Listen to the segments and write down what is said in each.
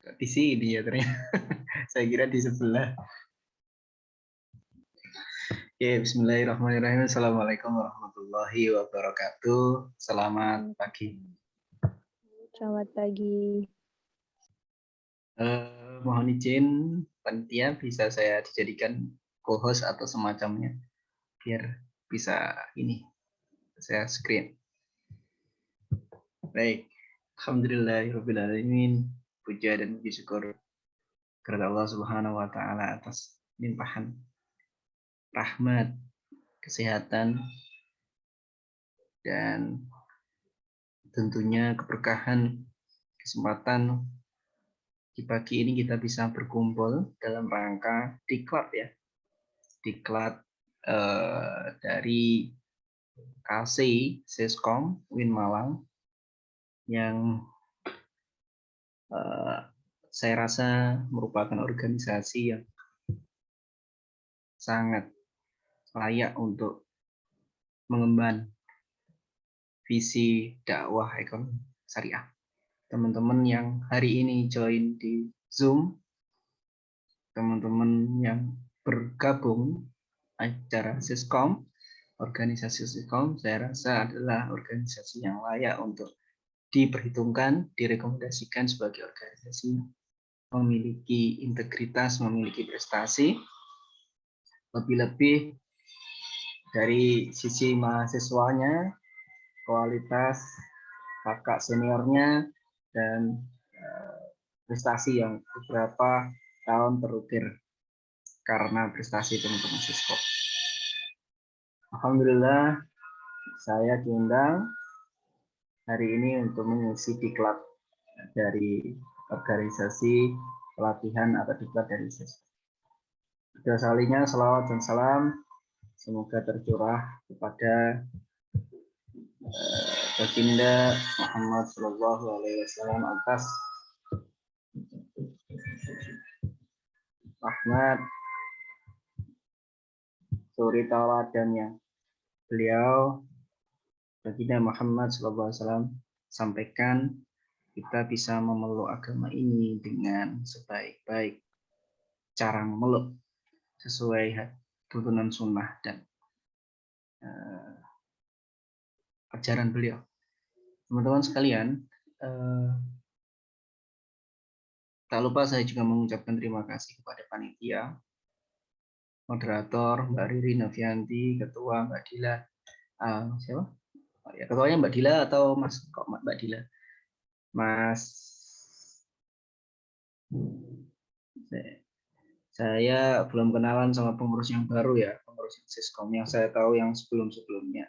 Di sini ya ternyata. Saya kira di sebelah. Oke, bismillahirrahmanirrahim. Assalamualaikum warahmatullahi wabarakatuh. Selamat pagi. Selamat pagi. Mohon izin panitia bisa saya dijadikan co-host atau semacamnya biar bisa ini saya screen. Baik. Alhamdulillahirrahmanirrahim. Puja dan puji syukur kepada Allah Subhanahu wa taala atas limpahan rahmat, kesehatan, dan tentunya keberkahan kesempatan di pagi ini kita bisa berkumpul dalam rangka diklat ya. Diklat dari KC Seskom Win Malang yang saya rasa merupakan organisasi yang sangat layak untuk mengemban visi dakwah ekonomi syariah. Teman-teman yang hari ini join di Zoom, teman-teman yang bergabung acara Seskom, organisasi Seskom, saya rasa adalah organisasi yang layak untuk diperhitungkan, direkomendasikan sebagai organisasi memiliki integritas, memiliki prestasi, lebih-lebih dari sisi mahasiswanya, kualitas kakak seniornya, dan prestasi yang beberapa tahun terukir karena prestasi teman-teman Seskom. Alhamdulillah saya diundang hari ini untuk mengisi diklat dari organisasi pelatihan atau diklat dari Seskom. Kedua salinya salawat dan salam semoga tercurah kepada Baginda Muhammad Shallallahu Alaihi Wasallam atas rahmat suri tauladan yang beliau Baginda Muhammad Shallallahu Alaihi Wasallam sampaikan, kita bisa memeluk agama ini dengan sebaik-baik cara memeluk sesuai tuntunan sunnah dan ajaran beliau. Teman-teman sekalian, tak lupa saya juga mengucapkan terima kasih kepada panitia, moderator Mbak Riri Novianti, ketua Mbak Dila, siapa? Oh, ya, ketuanya Mbak Dila atau Mas kok Mbak Dila? Mas, saya belum kenalan sama pengurus yang baru ya, pengurus Seskom yang saya tahu yang sebelum-sebelumnya.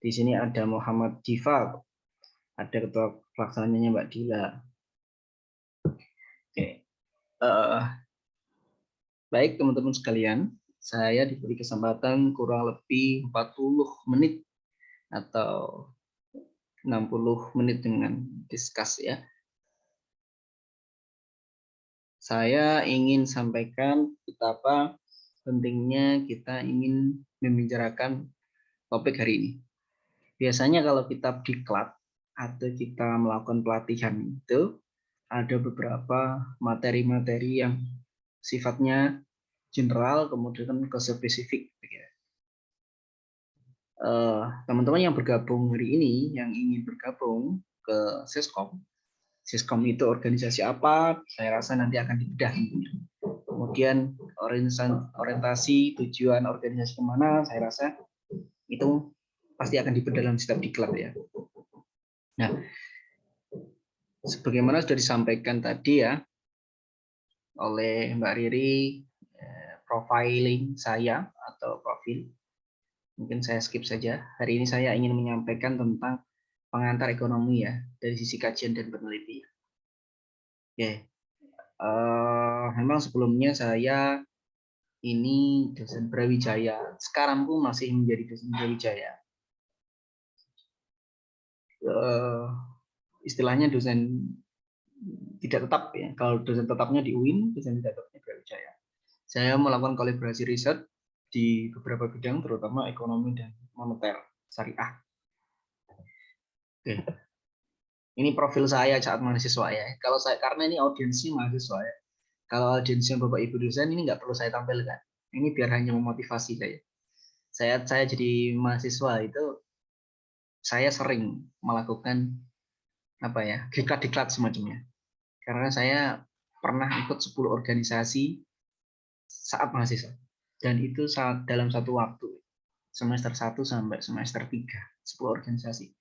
Di sini ada Muhammad Diva, ada ketua pelaksananya Mbak Dila. Oke. Baik teman-teman sekalian, saya diberi kesempatan kurang lebih 40 menit atau 60 menit dengan diskus ya. Saya ingin sampaikan betapa pentingnya kita ingin membicarakan topik hari ini. Biasanya kalau kita diklat atau kita melakukan pelatihan itu ada beberapa materi-materi yang sifatnya general kemudian ke spesifik. Teman-teman yang bergabung hari ini, yang ingin bergabung ke Seskom, Seskom itu organisasi apa? Saya rasa nanti akan dibedah. Kemudian orientasi tujuan organisasi kemana? Saya rasa itu pasti akan dibedah dalam setiap diklat ya. Nah, sebagaimana sudah disampaikan tadi ya oleh Mbak Riri, profiling saya atau profil, mungkin saya skip saja. Hari ini saya ingin menyampaikan tentang pengantar ekonomi ya dari sisi kajian dan penelitian. Oke, memang sebelumnya saya ini dosen Brawijaya, sekarang pun masih menjadi dosen Brawijaya. Istilahnya dosen tidak tetap ya. Kalau dosen tetapnya di UIN, dosen tidak tetapnya Brawijaya. Saya melakukan kolaborasi riset di beberapa bidang, terutama ekonomi dan moneter syariah. Oke. Ini profil saya saat mahasiswa ya. Kalau saya, karena ini audiensnya mahasiswa ya. Kalau audiensnya Bapak Ibu dosen ini nggak perlu saya tampilkan. Ini biar hanya memotivasi saya. Saya jadi mahasiswa itu saya sering melakukan apa ya, diklat-diklat semacamnya. Karena saya pernah ikut 10 organisasi saat mahasiswa. Dan itu saat dalam satu waktu, semester 1 sampai semester 3, 10 organisasi.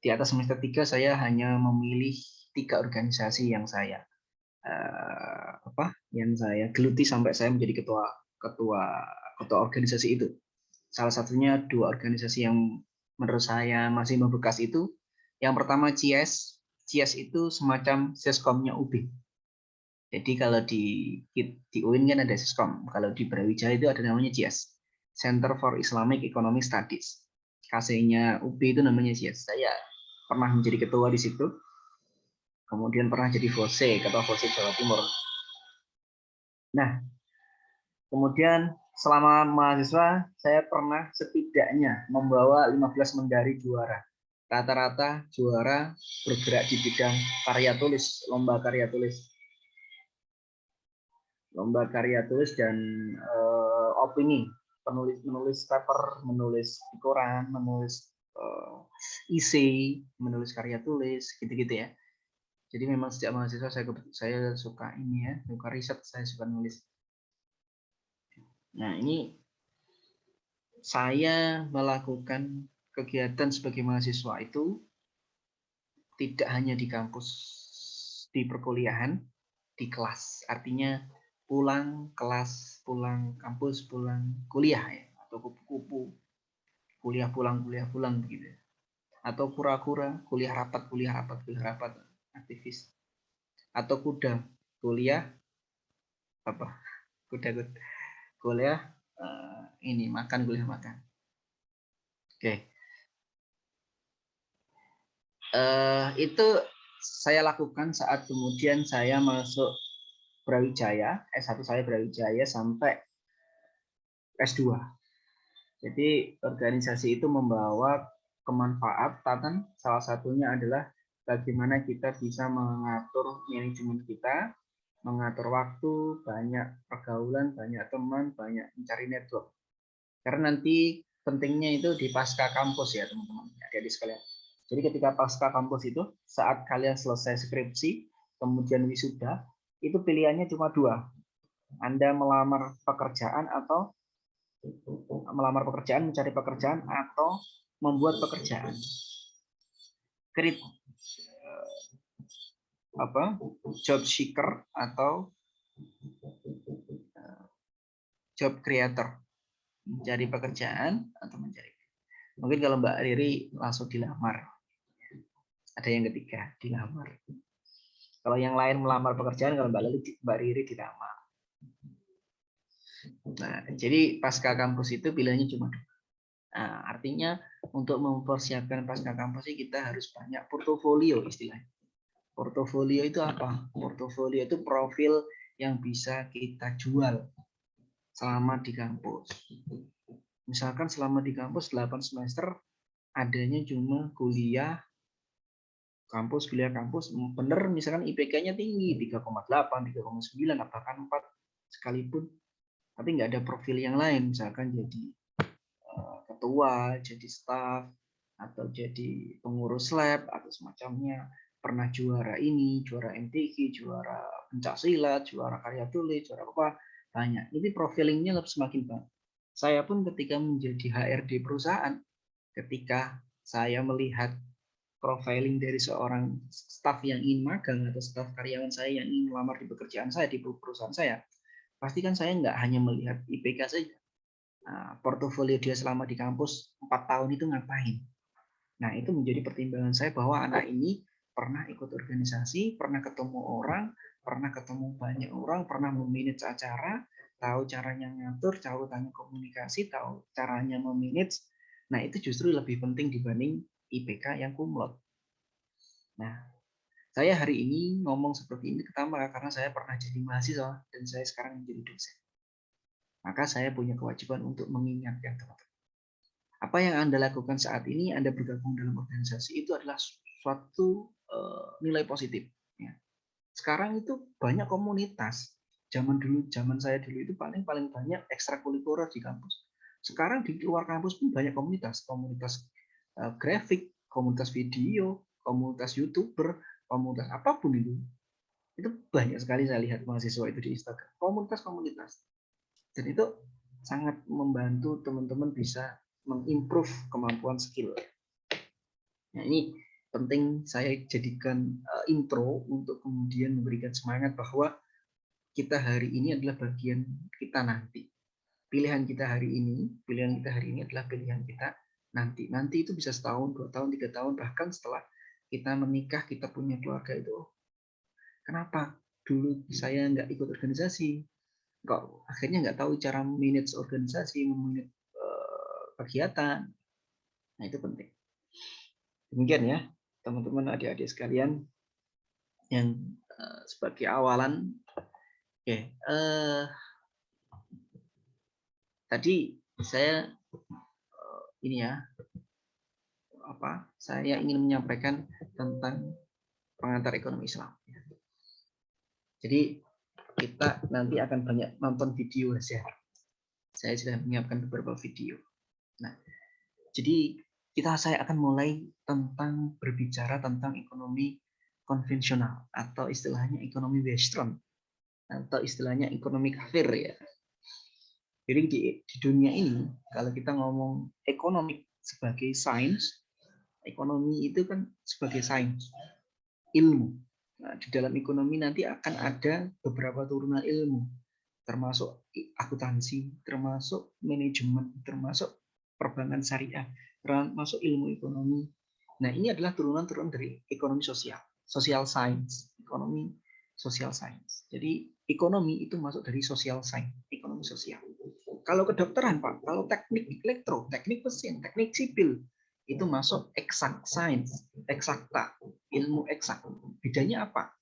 Di atas semester 3 saya hanya memilih 3 organisasi yang saya yang saya geluti sampai saya menjadi ketua organisasi itu. Salah satunya 2 organisasi yang menurut saya masih membekas itu. Yang pertama CIES. CIES itu semacam Seskomnya UB. Jadi kalau di UIN kan ada Seskom. Kalau di Brawijaya itu ada namanya CIES. Center for Islamic Economic Studies. KC-nya UB itu namanya CIES. Saya pernah menjadi ketua di situ. Kemudian pernah jadi ketua FOSE Jawa Timur. Nah, kemudian selama mahasiswa saya pernah setidaknya membawa 15 medali juara. Rata-rata juara bergerak di bidang karya tulis, lomba karya tulis. Lomba karya tulis dan opini, menulis paper, menulis di koran, menulis essay, menulis karya tulis, gitu-gitu ya. Jadi memang sejak mahasiswa saya suka ini ya, suka riset, saya suka nulis. Nah, ini saya melakukan kegiatan sebagai mahasiswa itu tidak hanya di kampus, di perkuliahan, di kelas. Artinya pulang kelas, pulang kampus, pulang kuliah ya, atau kupu-kupu, kuliah pulang begitu. Atau kura-kura, kuliah rapat, aktivis. Atau kuda, kuliah apa? Kuda kuliah ini makan, kuliah makan. Oke. Itu saya lakukan saat kemudian saya masuk Brawijaya, S1 saya Brawijaya sampai S2. Jadi organisasi itu membawa kemanfaatan, salah satunya adalah bagaimana kita bisa mengatur manajemen kita, mengatur waktu, banyak pergaulan, banyak teman, banyak mencari network. Karena nanti pentingnya itu di pasca kampus ya teman-teman, adik-adik sekalian. Jadi ketika pasca kampus itu, saat kalian selesai skripsi, kemudian wisuda, itu pilihannya cuma 2. Anda melamar pekerjaan, mencari pekerjaan, atau membuat pekerjaan. Job seeker atau job creator. Mencari pekerjaan atau mencari. Mungkin kalau Mbak Riri langsung dilamar. Ada yang ketiga, dilamar. Kalau yang lain melamar pekerjaan, kalau Mbak Riri dilamar. Nah, jadi pasca kampus itu pilihannya cuma 2. Nah, artinya untuk mempersiapkan pasca kampus ini kita harus banyak portofolio istilahnya. Portofolio itu apa? Portofolio itu profil yang bisa kita jual selama di kampus. Misalkan selama di kampus 8 semester adanya cuma kuliah kampus, bener misalkan IPK-nya tinggi 3,8, 3,9, bahkan 4 sekalipun, tapi nggak ada profil yang lain, misalkan jadi ketua, jadi staf, atau jadi pengurus lab atau semacamnya, pernah juara ini, juara MTQ, juara pencak silat, juara karya tulis, juara apa, banyak. Ini profilingnya semakin banyak. Saya pun ketika menjadi HRD perusahaan, ketika saya melihat profiling dari seorang staf yang ingin magang atau staf karyawan saya yang ingin melamar di pekerjaan saya di perusahaan saya, pasti kan saya nggak hanya melihat IPK saja. Nah, portofolio dia selama di kampus 4 tahun itu ngapain. Nah, itu menjadi pertimbangan saya bahwa anak ini pernah ikut organisasi, pernah ketemu orang, pernah ketemu banyak orang, pernah memanage acara, tahu caranya ngatur, tahu tanya komunikasi, tahu caranya memanage. Nah, itu justru lebih penting dibanding IPK yang kumlot. Nah, saya hari ini ngomong seperti ini pertama karena saya pernah jadi mahasiswa dan saya sekarang menjadi dosen. Maka saya punya kewajiban untuk mengingatkan teman-teman. Apa yang Anda lakukan saat ini, Anda bergabung dalam organisasi, itu adalah suatu nilai positif. Ya. Sekarang itu banyak komunitas. Zaman saya dulu itu paling banyak ekstrakurikuler di kampus. Sekarang di luar kampus pun banyak komunitas grafik, komunitas video, komunitas YouTuber, komunitas apapun itu. Itu banyak sekali saya lihat mahasiswa itu di Instagram. Komunitas-komunitas. Dan itu sangat membantu teman-teman bisa mengimprove kemampuan skill. Nah, ini penting saya jadikan intro untuk kemudian memberikan semangat bahwa kita hari ini adalah bagian kita nanti. Pilihan kita hari ini adalah pilihan kita nanti. Nanti itu bisa setahun, 2 tahun, 3 tahun, bahkan setelah kita menikah, kita punya keluarga itu. Kenapa dulu saya nggak ikut organisasi? Kok akhirnya nggak tahu cara manage organisasi, memanage kegiatan. Nah, itu penting. Demikian ya, teman-teman adik-adik sekalian yang sebagai awalan. Oke, tadi saya ini ya, saya ingin menyampaikan tentang pengantar ekonomi Islam. Jadi kita nanti akan banyak nonton video saja. Saya sudah menyiapkan beberapa video. Nah, jadi saya akan mulai tentang berbicara tentang ekonomi konvensional atau istilahnya ekonomi western atau istilahnya ekonomi kafir ya. Jadi di dunia ini kalau kita ngomong ekonomi sebagai sains, ekonomi itu kan sebagai sains, ilmu. Nah, di dalam ekonomi nanti akan ada beberapa turunan ilmu, termasuk akuntansi, termasuk manajemen, termasuk perbankan syariah, termasuk ilmu ekonomi. Nah, ini adalah turunan-turunan dari ekonomi sosial, social science, ekonomi social science. Jadi ekonomi itu masuk dari social science, ekonomi sosial. Kalau kedokteran, Pak, kalau teknik elektro, teknik mesin, teknik sipil, itu masuk exact science, eksakta, ilmu eksak. Bedanya apa?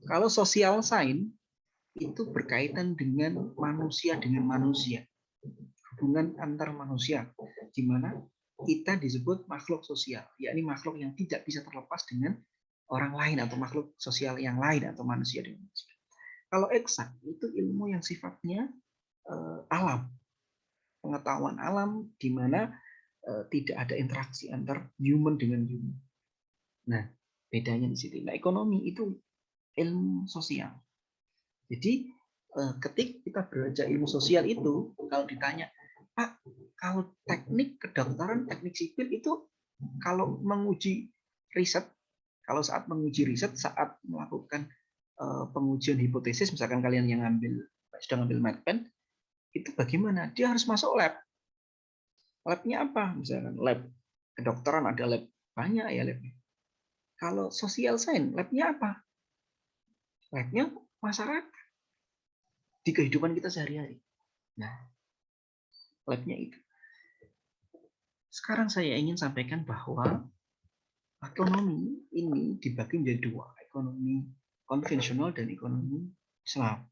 Kalau social science itu berkaitan dengan manusia, hubungan antar manusia, di mana kita disebut makhluk sosial, yakni makhluk yang tidak bisa terlepas dengan orang lain atau makhluk sosial yang lain atau manusia dengan manusia. Kalau eksak itu ilmu yang sifatnya alam, pengetahuan alam, di mana tidak ada interaksi antar human dengan human. Nah, bedanya di situ. Nah, ekonomi itu ilmu sosial. Jadi ketika kita belajar ilmu sosial itu, kalau ditanya, Pak, kalau teknik kedokteran, teknik sipil itu kalau menguji riset, kalau saat menguji riset, saat melakukan pengujian hipotesis, misalkan kalian yang sudah ngambil medpen, itu bagaimana? Dia harus masuk lab. Labnya apa? Misalkan lab kedokteran ada lab, banyak ya labnya. Kalau social science, labnya apa? Labnya masyarakat di kehidupan kita sehari-hari. Nah, labnya itu. Sekarang saya ingin sampaikan bahwa ekonomi ini dibagi menjadi dua, ekonomi konvensional dan ekonomi Islam.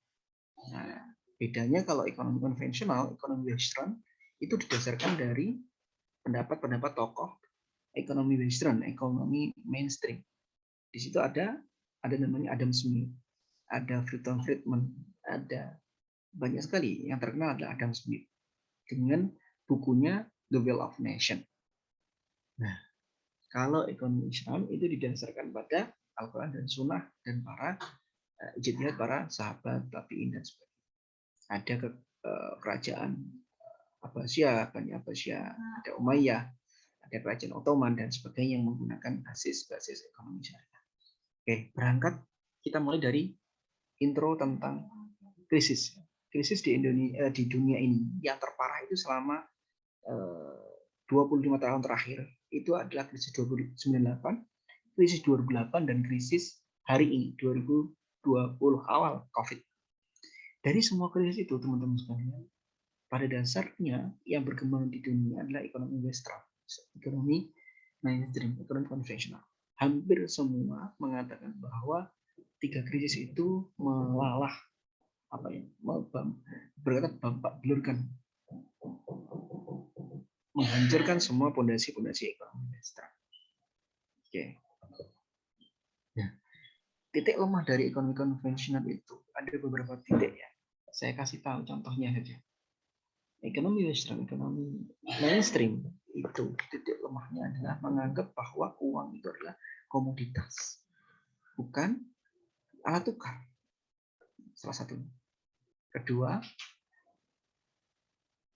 Nah, bedanya kalau ekonomi konvensional, ekonomi western, itu didasarkan dari pendapat-pendapat tokoh ekonomi western, ekonomi mainstream. Di situ ada namanya Adam Smith, ada Milton Friedman, ada banyak sekali. Yang terkenal adalah Adam Smith dengan bukunya The Wealth of Nation. Nah, kalau ekonomi Islam itu didasarkan pada Al-Quran dan Sunnah dan para ijtihad para sahabat, tabi'in dan sebagainya. Ada kerajaan Abbasiyah, Bani Abbasiyah, ada Umayyah, ada kerajaan Ottoman dan sebagainya yang menggunakan basis ekonomi syariah. Oke, berangkat kita mulai dari intro tentang krisis. Krisis di Indonesia, di dunia ini yang terparah itu selama 25 tahun terakhir itu adalah krisis 1998, krisis 2008 dan krisis hari ini 2020 awal COVID. Dari semua krisis itu teman-teman sekalian, pada dasarnya yang berkembang di dunia adalah ekonomi western, ekonomi mainstream, ekonomi konvensional. Hampir semua mengatakan bahwa 3 krisis itu melalah berkata bampak belurkan, menghancurkan semua pondasi ekonomi western. Oke. Nah, titik lemah dari ekonomi konvensional itu ada beberapa titik ya. Saya kasih tahu contohnya saja. Ekonomi Western, ekonomi mainstream itu titik lemahnya adalah menganggap bahwa uang itu adalah komoditas, bukan alat tukar. Salah satunya. Kedua,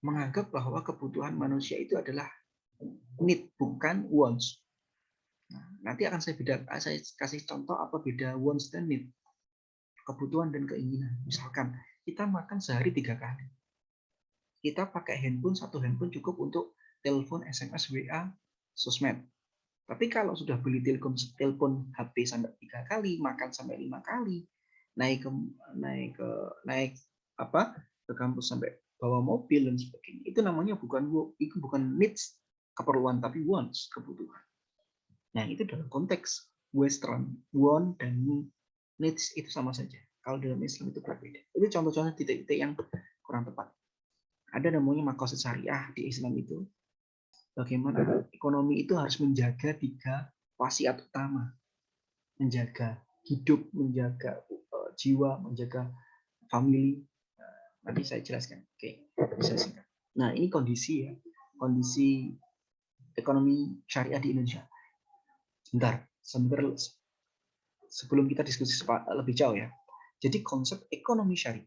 menganggap bahwa kebutuhan manusia itu adalah need, bukan wants. Nah, nanti akan saya kasih contoh apa beda wants dan need. Kebutuhan dan keinginan. Misalkan kita makan sehari 3 kali. Kita pakai handphone, satu handphone cukup untuk telepon, SMS, WA, sosmed. Tapi kalau sudah beli telepon HP sampai 3 kali, makan sampai 5 kali, naik ke kampus sampai bawa mobil dan sebagainya, itu namanya bukan needs, keperluan, tapi wants, kebutuhan. Nah, itu dalam konteks Western, want dan needs itu sama saja. Kalau dalam Islam itu berbeda. Itu contoh-contoh titik-titik yang kurang tepat. Ada namanya maqasid syariah di Islam itu. Bagaimana ekonomi itu harus menjaga 3 wasiat utama. Menjaga hidup, menjaga jiwa, menjaga family. Nanti saya jelaskan. Oke, bisa singkat. Nah, ini kondisi ya. Kondisi ekonomi syariah di Indonesia. Sebentar. Sebelum kita diskusi lebih jauh ya. Jadi konsep ekonomi syariah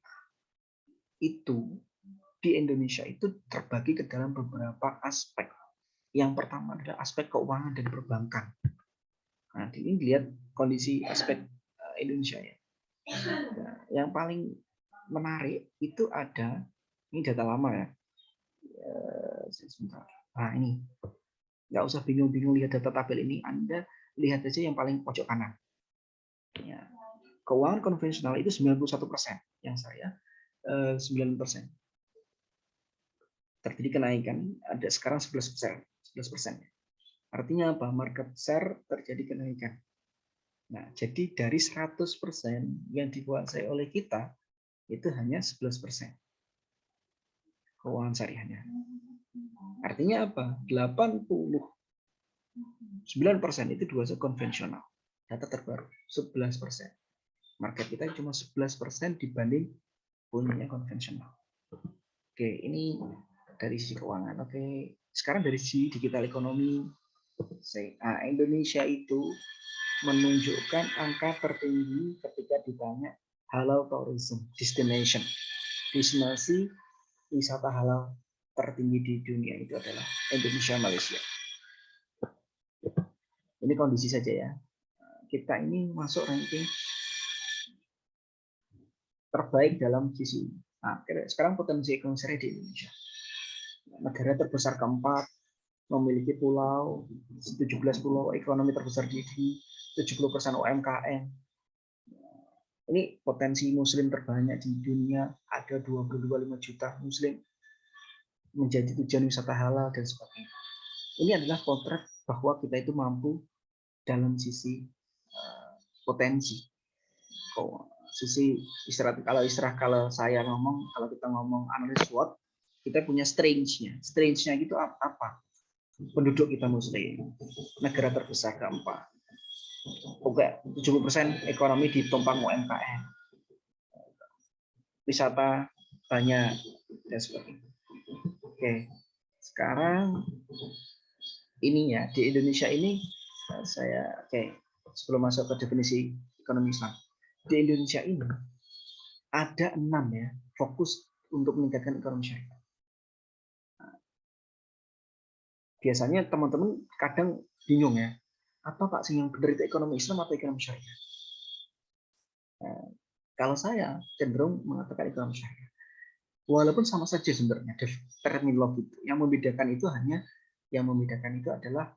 itu di Indonesia itu terbagi ke dalam beberapa aspek. Yang pertama adalah aspek keuangan dan perbankan. Nah, ini dilihat kondisi aspek Indonesia ya. Nah, yang paling menarik itu ada, ini data lama ya. Sebentar. Nah, ini. Nggak usah bingung-bingung lihat data tabel ini, Anda lihat aja yang paling pojok kanan. Ya. Keuangan konvensional itu 91%, yang saya 9%. Terjadi kenaikan, ada sekarang 11%. Artinya apa? Market share terjadi kenaikan. Nah, jadi dari 100% yang dikuasai oleh kita, itu hanya 11% keuangan syariahnya. Artinya apa? 89% itu dua konvensional. Data terbaru, 11%. Market kita cuma 11% dibanding punyanya konvensional. Oke, ini dari sisi keuangan. Oke, sekarang dari sisi digital ekonomi, Indonesia itu menunjukkan angka tertinggi ketika ditanya halal tourism destination. Destinasi wisata halal tertinggi di dunia itu adalah Indonesia, Malaysia. Ini kondisi saja ya. Kita ini masuk ranking terbaik dalam sisi. Nah, sekarang potensi ekonomi syariah di Indonesia. Negara terbesar keempat, memiliki pulau, 17 pulau, ekonomi terbesar di 70% UMKM. Ini potensi muslim terbanyak di dunia, ada 2,25 juta muslim, menjadi tujuan wisata halal dan sebagainya. Ini adalah potret bahwa kita itu mampu dalam sisi potensi. Sisi kalau saya ngomong, kalau kita ngomong analis SWOT, kita punya strength-nya. Strength-nya itu apa? Penduduk kita muslim, negara terbesar keempat. Oke, 70% ekonomi ditopang UMKM. Wisata banyak dan sebagainya. Oke, sekarang ini ya di Indonesia ini sebelum masuk ke definisi ekonomi Islam. Di Indonesia ini ada 6 ya fokus untuk meningkatkan ekonomi syariah. Biasanya teman-teman kadang bingung ya, apa Pak sih yang benar itu ekonomi Islam atau ekonomi syariah? Kalau saya cenderung mengatakan ekonomi syariah. Walaupun sama saja sebenarnya terminologi itu. Yang membedakan itu adalah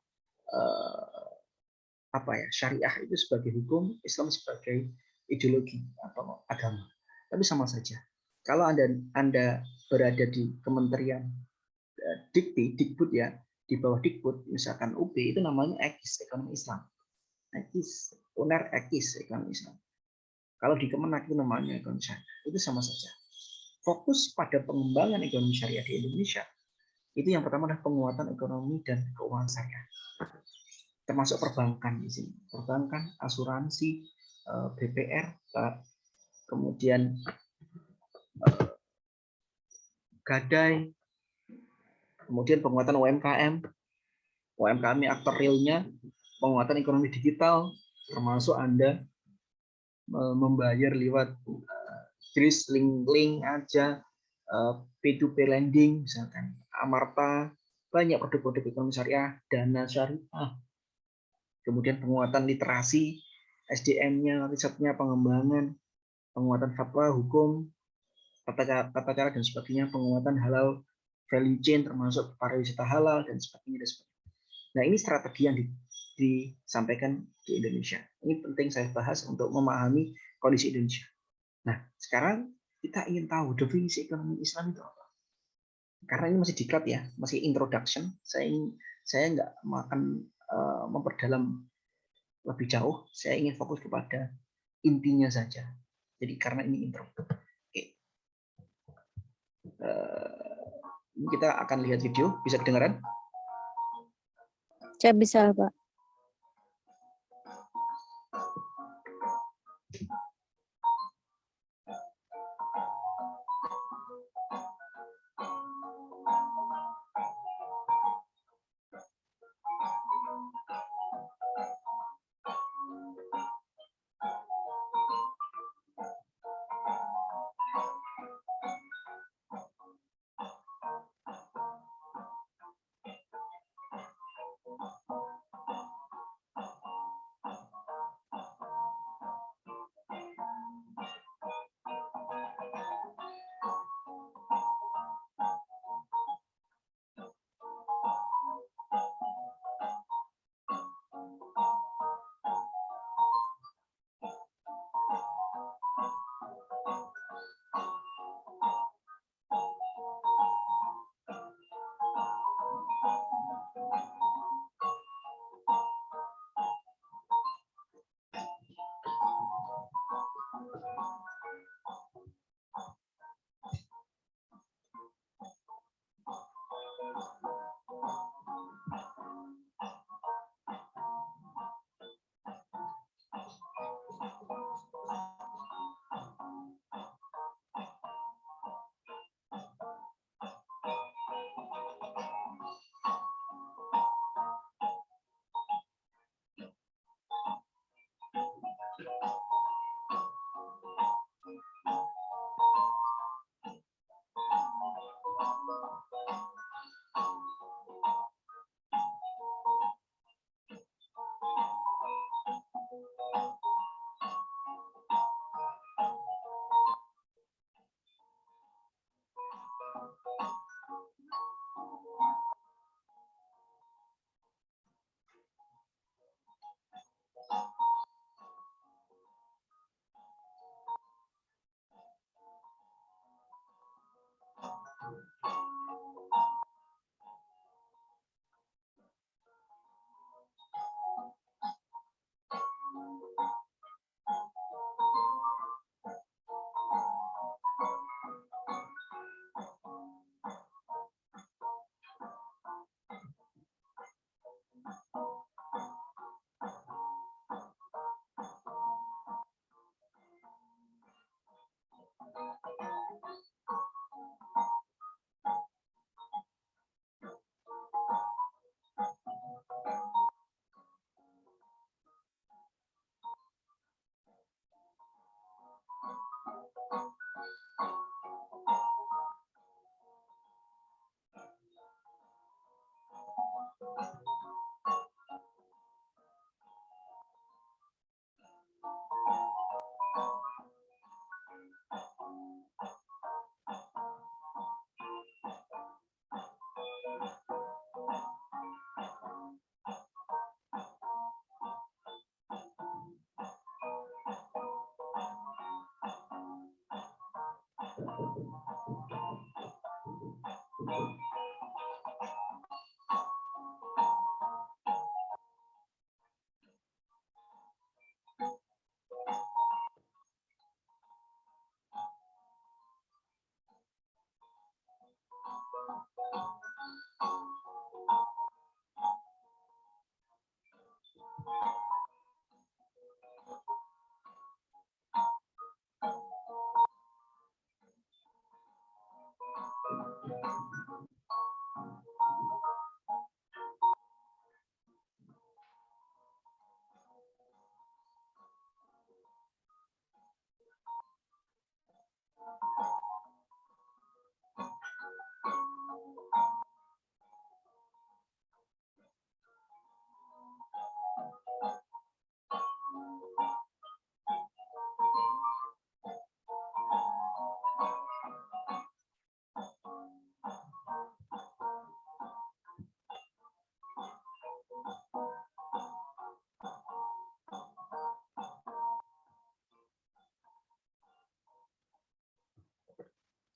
syariah itu sebagai hukum, Islam sebagai ideologi atau agama. Tapi sama saja. Kalau Anda berada di Kementerian Dikbud ya, di bawah Dikbud, misalkan UB, itu namanya EKIS, ekonomi Islam. EKIS, UNER EKIS, ekonomi Islam. Kalau di Kemenak itu namanya ekonomi syariah. Itu sama saja. Fokus pada pengembangan ekonomi syariah di Indonesia, itu yang pertama adalah penguatan ekonomi dan keuangan syariah. Termasuk perbankan di sini. Perbankan, asuransi, BPR, Pak. Kemudian gadai, kemudian penguatan UMKM aktor realnya, penguatan ekonomi digital, termasuk Anda membayar lewat kris link aja, P2P lending, misalkan Amarta, banyak produk-produk ekonomi syariah, dana syariah, kemudian penguatan literasi, SDM-nya, risetnya, pengembangan, penguatan fatwa, hukum, tata cara dan sebagainya, penguatan halal value chain termasuk pariwisata halal dan sebagainya. Nah, ini strategi yang disampaikan di Indonesia. Ini penting saya bahas untuk memahami kondisi Indonesia. Nah, sekarang kita ingin tahu definisi ekonomi Islam itu apa. Karena ini masih diklat ya, masih introduction. Saya nggak akan memperdalam lebih jauh. Saya ingin fokus kepada intinya saja. Jadi karena ini intro. Oke. Ini kita akan lihat video. Bisa kedengaran? Saya bisa, Pak.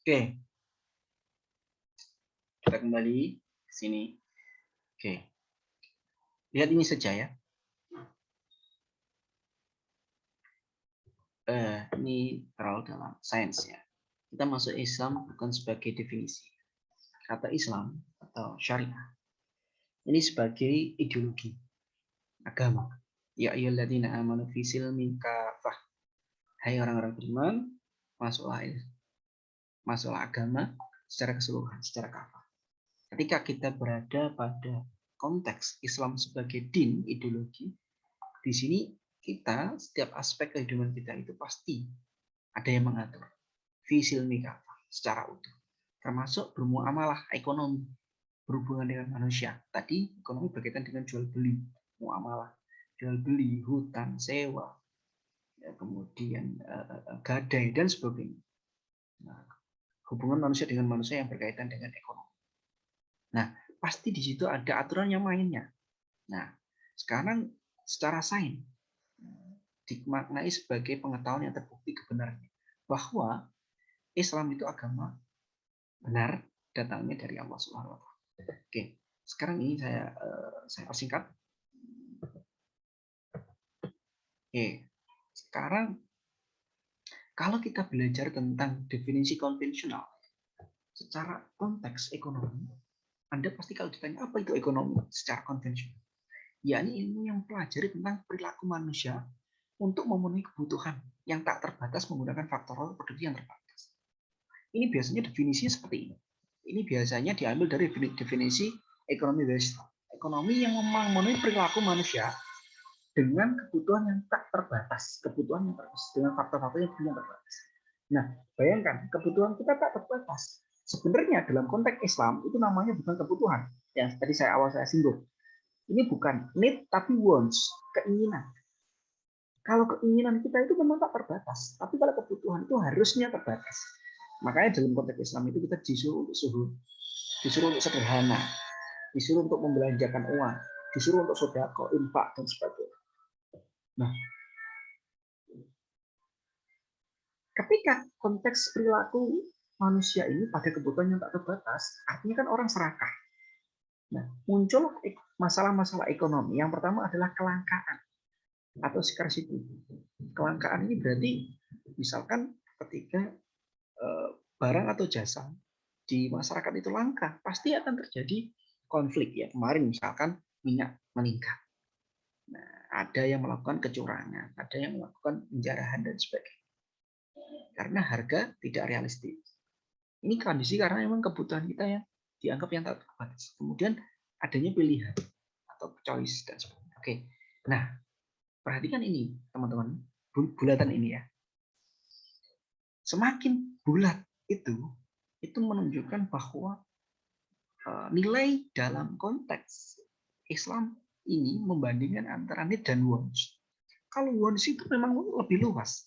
Oke, kita kembali ke sini. Oke, lihat ini saja ya. Ini terlalu dalam sains ya. Kita masuk Islam bukan sebagai definisi. Kata Islam atau syariah ini sebagai ideologi agama. Ya ayyuhalladzina amanu fi silmi kafah. Hai orang-orang beriman, masuklah agama secara keseluruhan, secara kafah. Ketika kita berada pada konteks Islam sebagai din, ideologi, di sini kita setiap aspek kehidupan kita itu pasti ada yang mengatur. Fi silmi kafah secara utuh. Termasuk bermuamalah ekonomi, berhubungan dengan manusia. Tadi ekonomi berkaitan dengan jual beli, muamalah, jual beli, hutang, sewa, ya, kemudian gadai dan sebagainya. Nah, hubungan manusia dengan manusia yang berkaitan dengan ekonomi. Nah, pasti di situ ada aturan yang mainnya. Nah, sekarang secara sains dimaknai sebagai pengetahuan yang terbukti kebenarannya bahwa Islam itu agama benar datangnya dari Allah Subhanahu wa taala. Oke, sekarang ini saya persingkat. Oke, sekarang kalau kita belajar tentang definisi konvensional secara konteks ekonomi, Anda pasti kalau ditanya apa itu ekonomi secara konvensional, yakni ilmu yang mempelajari tentang perilaku manusia untuk memenuhi kebutuhan yang tak terbatas menggunakan faktor produksi yang terbatas. Ini biasanya definisinya seperti ini. Ini biasanya diambil dari definisi ekonomi Western. Ekonomi yang memenuhi perilaku manusia dengan kebutuhan yang tak terbatas, kebutuhan yang terbatas dengan faktor-faktor yang tidak terbatas. Nah, bayangkan kebutuhan kita tak terbatas. Sebenarnya dalam konteks Islam itu namanya bukan kebutuhan. Yang tadi saya singgung. Ini bukan need tapi wants, keinginan. Kalau keinginan kita itu memang tak terbatas, tapi kalau kebutuhan itu harusnya terbatas. Makanya dalam konteks Islam itu kita disuruh untuk zuhud, disuruh untuk sederhana, disuruh untuk membelanjakan uang, disuruh untuk sedekah, infak dan sebagainya. Nah, ketika konteks perilaku manusia ini pada kebutuhan yang tak terbatas, artinya kan orang serakah. Nah, muncul masalah-masalah ekonomi. Yang pertama adalah kelangkaan atau scarcity. Kelangkaan ini berarti misalkan ketika barang atau jasa di masyarakat itu langka, pasti akan terjadi konflik ya. Kemarin misalkan minyak meningkat. Nah, ada yang melakukan kecurangan, ada yang melakukan penjarahan dan sebagainya. Karena harga tidak realistis. Ini kondisi karena memang kebutuhan kita yang dianggap yang tak terbatas. Kemudian adanya pilihan atau choice dan sebagainya. Oke. Nah, perhatikan ini, teman-teman. Bulatan ini ya. Semakin bulat itu menunjukkan bahwa nilai dalam konteks Islam ini membandingkan antara need dan wants. Kalau wants itu memang lebih luas.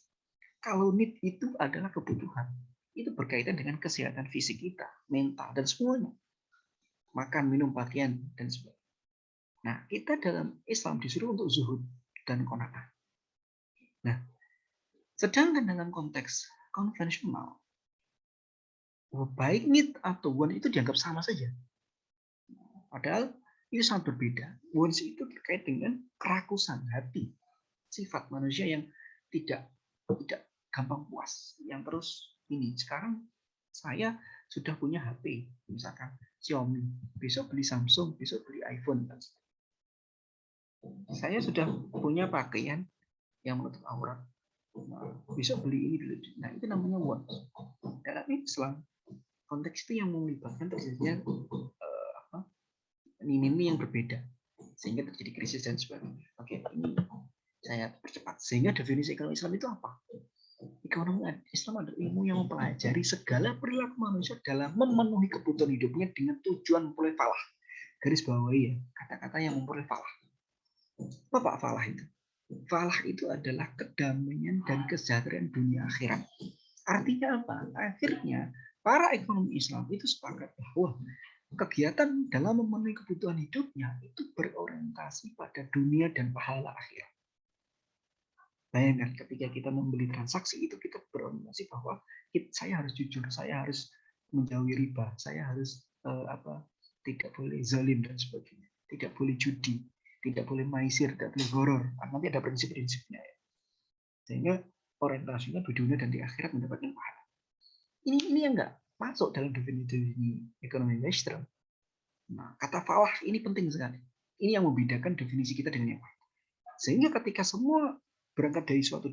Kalau need itu adalah kebutuhan. Itu berkaitan dengan kesehatan fisik kita, mental, dan semuanya. Makan, minum, pakaian, dan sebagainya. Nah, kita dalam Islam disuruh untuk zuhud dan qanaah. Nah, sedangkan dalam konteks konvensional, baik need atau want itu dianggap sama saja. Padahal itu sangat berbeda. Wants itu terkait dengan kerakusan hati, sifat manusia yang tidak gampang puas, yang terus ini. Sekarang saya sudah punya HP, misalkan Xiaomi, besok beli Samsung, besok beli iPhone. Saya sudah punya pakaian yang menutup aurat, besok beli ini, beli. Nah, itu namanya wants. Dalam Islam, konteks itu yang melibatkan terjadinya ini yang berbeda sehingga terjadi krisis dan sebagainya. Oke, ini saya percepat. Sehingga definisi ekonomi Islam itu apa? Ekonomi Islam adalah ilmu yang mempelajari segala perilaku manusia dalam memenuhi kebutuhan hidupnya dengan tujuan memperoleh falah. Garis bawahi ya, kata-kata yang memperoleh falah. Apa falah itu? Falah itu adalah kedamaian dan kesejahteraan dunia akhirat. Artinya apa? Akhirnya para ekonomi Islam itu sepakat bahwa kegiatan dalam memenuhi kebutuhan hidupnya itu berorientasi pada dunia dan pahala akhirat. Bayangkan ketika kita membeli transaksi itu kita berorientasi bahwa saya harus jujur, saya harus menjauhi riba, saya harus tidak boleh zalim dan sebagainya, tidak boleh judi, tidak boleh maisir, tidak boleh goror. Nanti ada prinsip-prinsipnya ya. Sehingga orientasinya di dunia dan di akhirat mendapatkan pahala. Ini yang enggak masuk dalam definisi ekonomi Western. Nah, kata falah ini penting sekali. Ini yang membedakan definisi kita dengan yang lain. Sehingga ketika semua berangkat dari suatu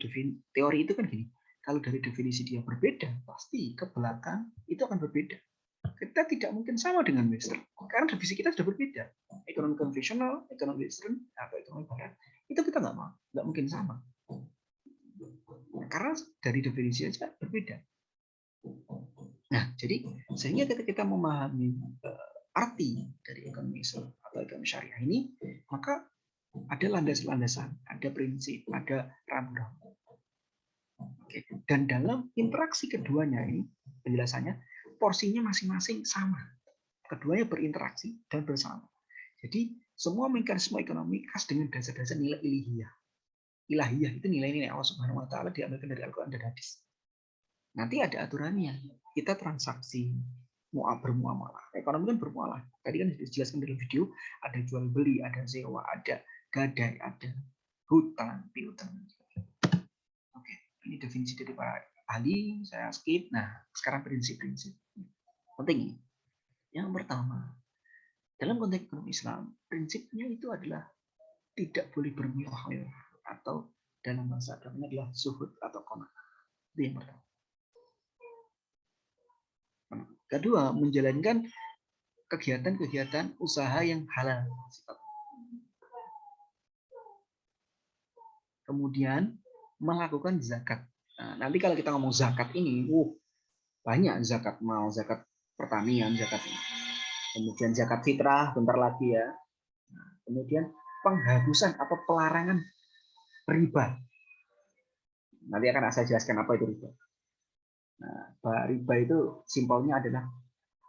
teori itu kan gini, kalau dari definisi dia berbeda, pasti ke belakang itu akan berbeda. Kita tidak mungkin sama dengan Western, karena definisi kita sudah berbeda. Ekonomi konvensional, ekonomi Western, atau ekonomi Barat, itu kita nggak mungkin sama. Karena dari definisi aja berbeda. Nah, jadi sehingga ketika kita memahami arti dari ekonomi Islam atau ekonomi syariah ini, maka ada landasan-landasan, ada prinsip, ada rambu-rambu. Oke. Dan dalam interaksi keduanya ini, penjelasannya, porsinya masing-masing sama. Keduanya berinteraksi dan bersama. Jadi, semua mekanisme ekonomi khas dengan dasar-dasar nilai ilahiyah. Ilahiyah itu nilai-nilai Allah Subhanahu wa Ta'ala diambilkan dari Al-Quran dan Hadis. Nanti ada aturannya. Kita transaksi, bermuamalah. Ekonomi kan bermuamalah. Tadi kan dijelaskan dalam video, ada jual beli, ada sewa, ada gadai, ada hutang, piutang. Oke, ini definisi dari para ahli, saya skip. Nah, sekarang prinsip-prinsip. Penting. Yang pertama, dalam konteks ekonomi Islam, prinsipnya itu adalah tidak boleh bermewah-mewah, atau dalam bahasa agamanya adalah zuhud atau qanaah. Itu yang pertama. Kedua, menjalankan kegiatan-kegiatan usaha yang halal. Kemudian melakukan zakat. Nah, nanti kalau kita ngomong zakat ini, banyak zakat, mau zakat pertanian, zakat ini. Kemudian zakat fitrah, bentar lagi ya. Nah, kemudian penghapusan atau pelarangan riba. Nanti akan saya jelaskan apa itu riba. Nah, riba itu simpelnya adalah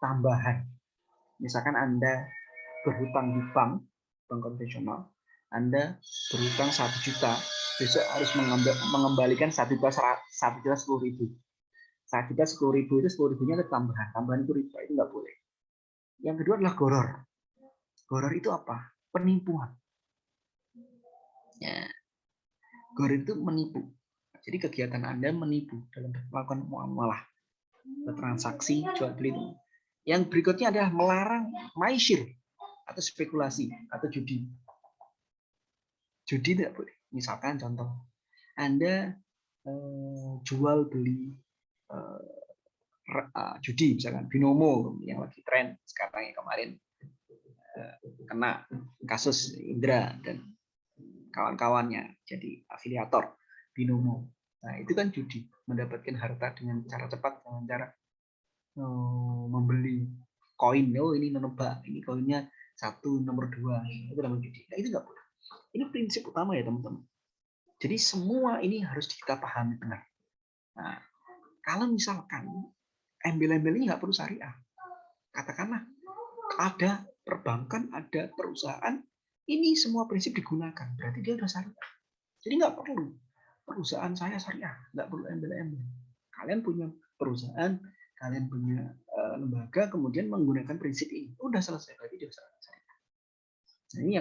tambahan. Misalkan Anda berhutang di bank konvensional, Anda berhutang 1 juta, besok harus mengembalikan 1.10.000. 1.10.000 itu 10.000-nya itu tambahan itu riba, itu nggak boleh. Yang kedua adalah goror. Goror itu apa? Penipuan. Ya. Goror itu menipu. Jadi kegiatan Anda menipu dalam melakukan muamalah, transaksi jual beli. Yang berikutnya adalah melarang maisir atau spekulasi atau judi. Judi tidak boleh. Misalkan contoh, Anda jual beli judi, misalkan binomo yang lagi tren sekarang yang kemarin kena kasus Indra dan kawan-kawannya jadi afiliator binomo. Nah, itu kan judi, mendapatkan harta dengan cara cepat, dengan cara membeli koin. Oh, ini menebak, ini koinnya 1 nomor 2, itu namanya judi. Nah, itu nggak boleh. Ini prinsip utama ya teman-teman. Jadi semua ini harus kita pahami benar. Nah, kalau misalkan embel-embel ini nggak perlu syariah, katakanlah ada perbankan, ada perusahaan, ini semua prinsip digunakan, berarti dia udah syariah. Jadi nggak perlu perusahaan saya syariah, nggak perlu embel-embel. Kalian punya perusahaan, kalian punya lembaga, kemudian menggunakan prinsip ini, udah selesai, berarti dia syariah. Nah, ini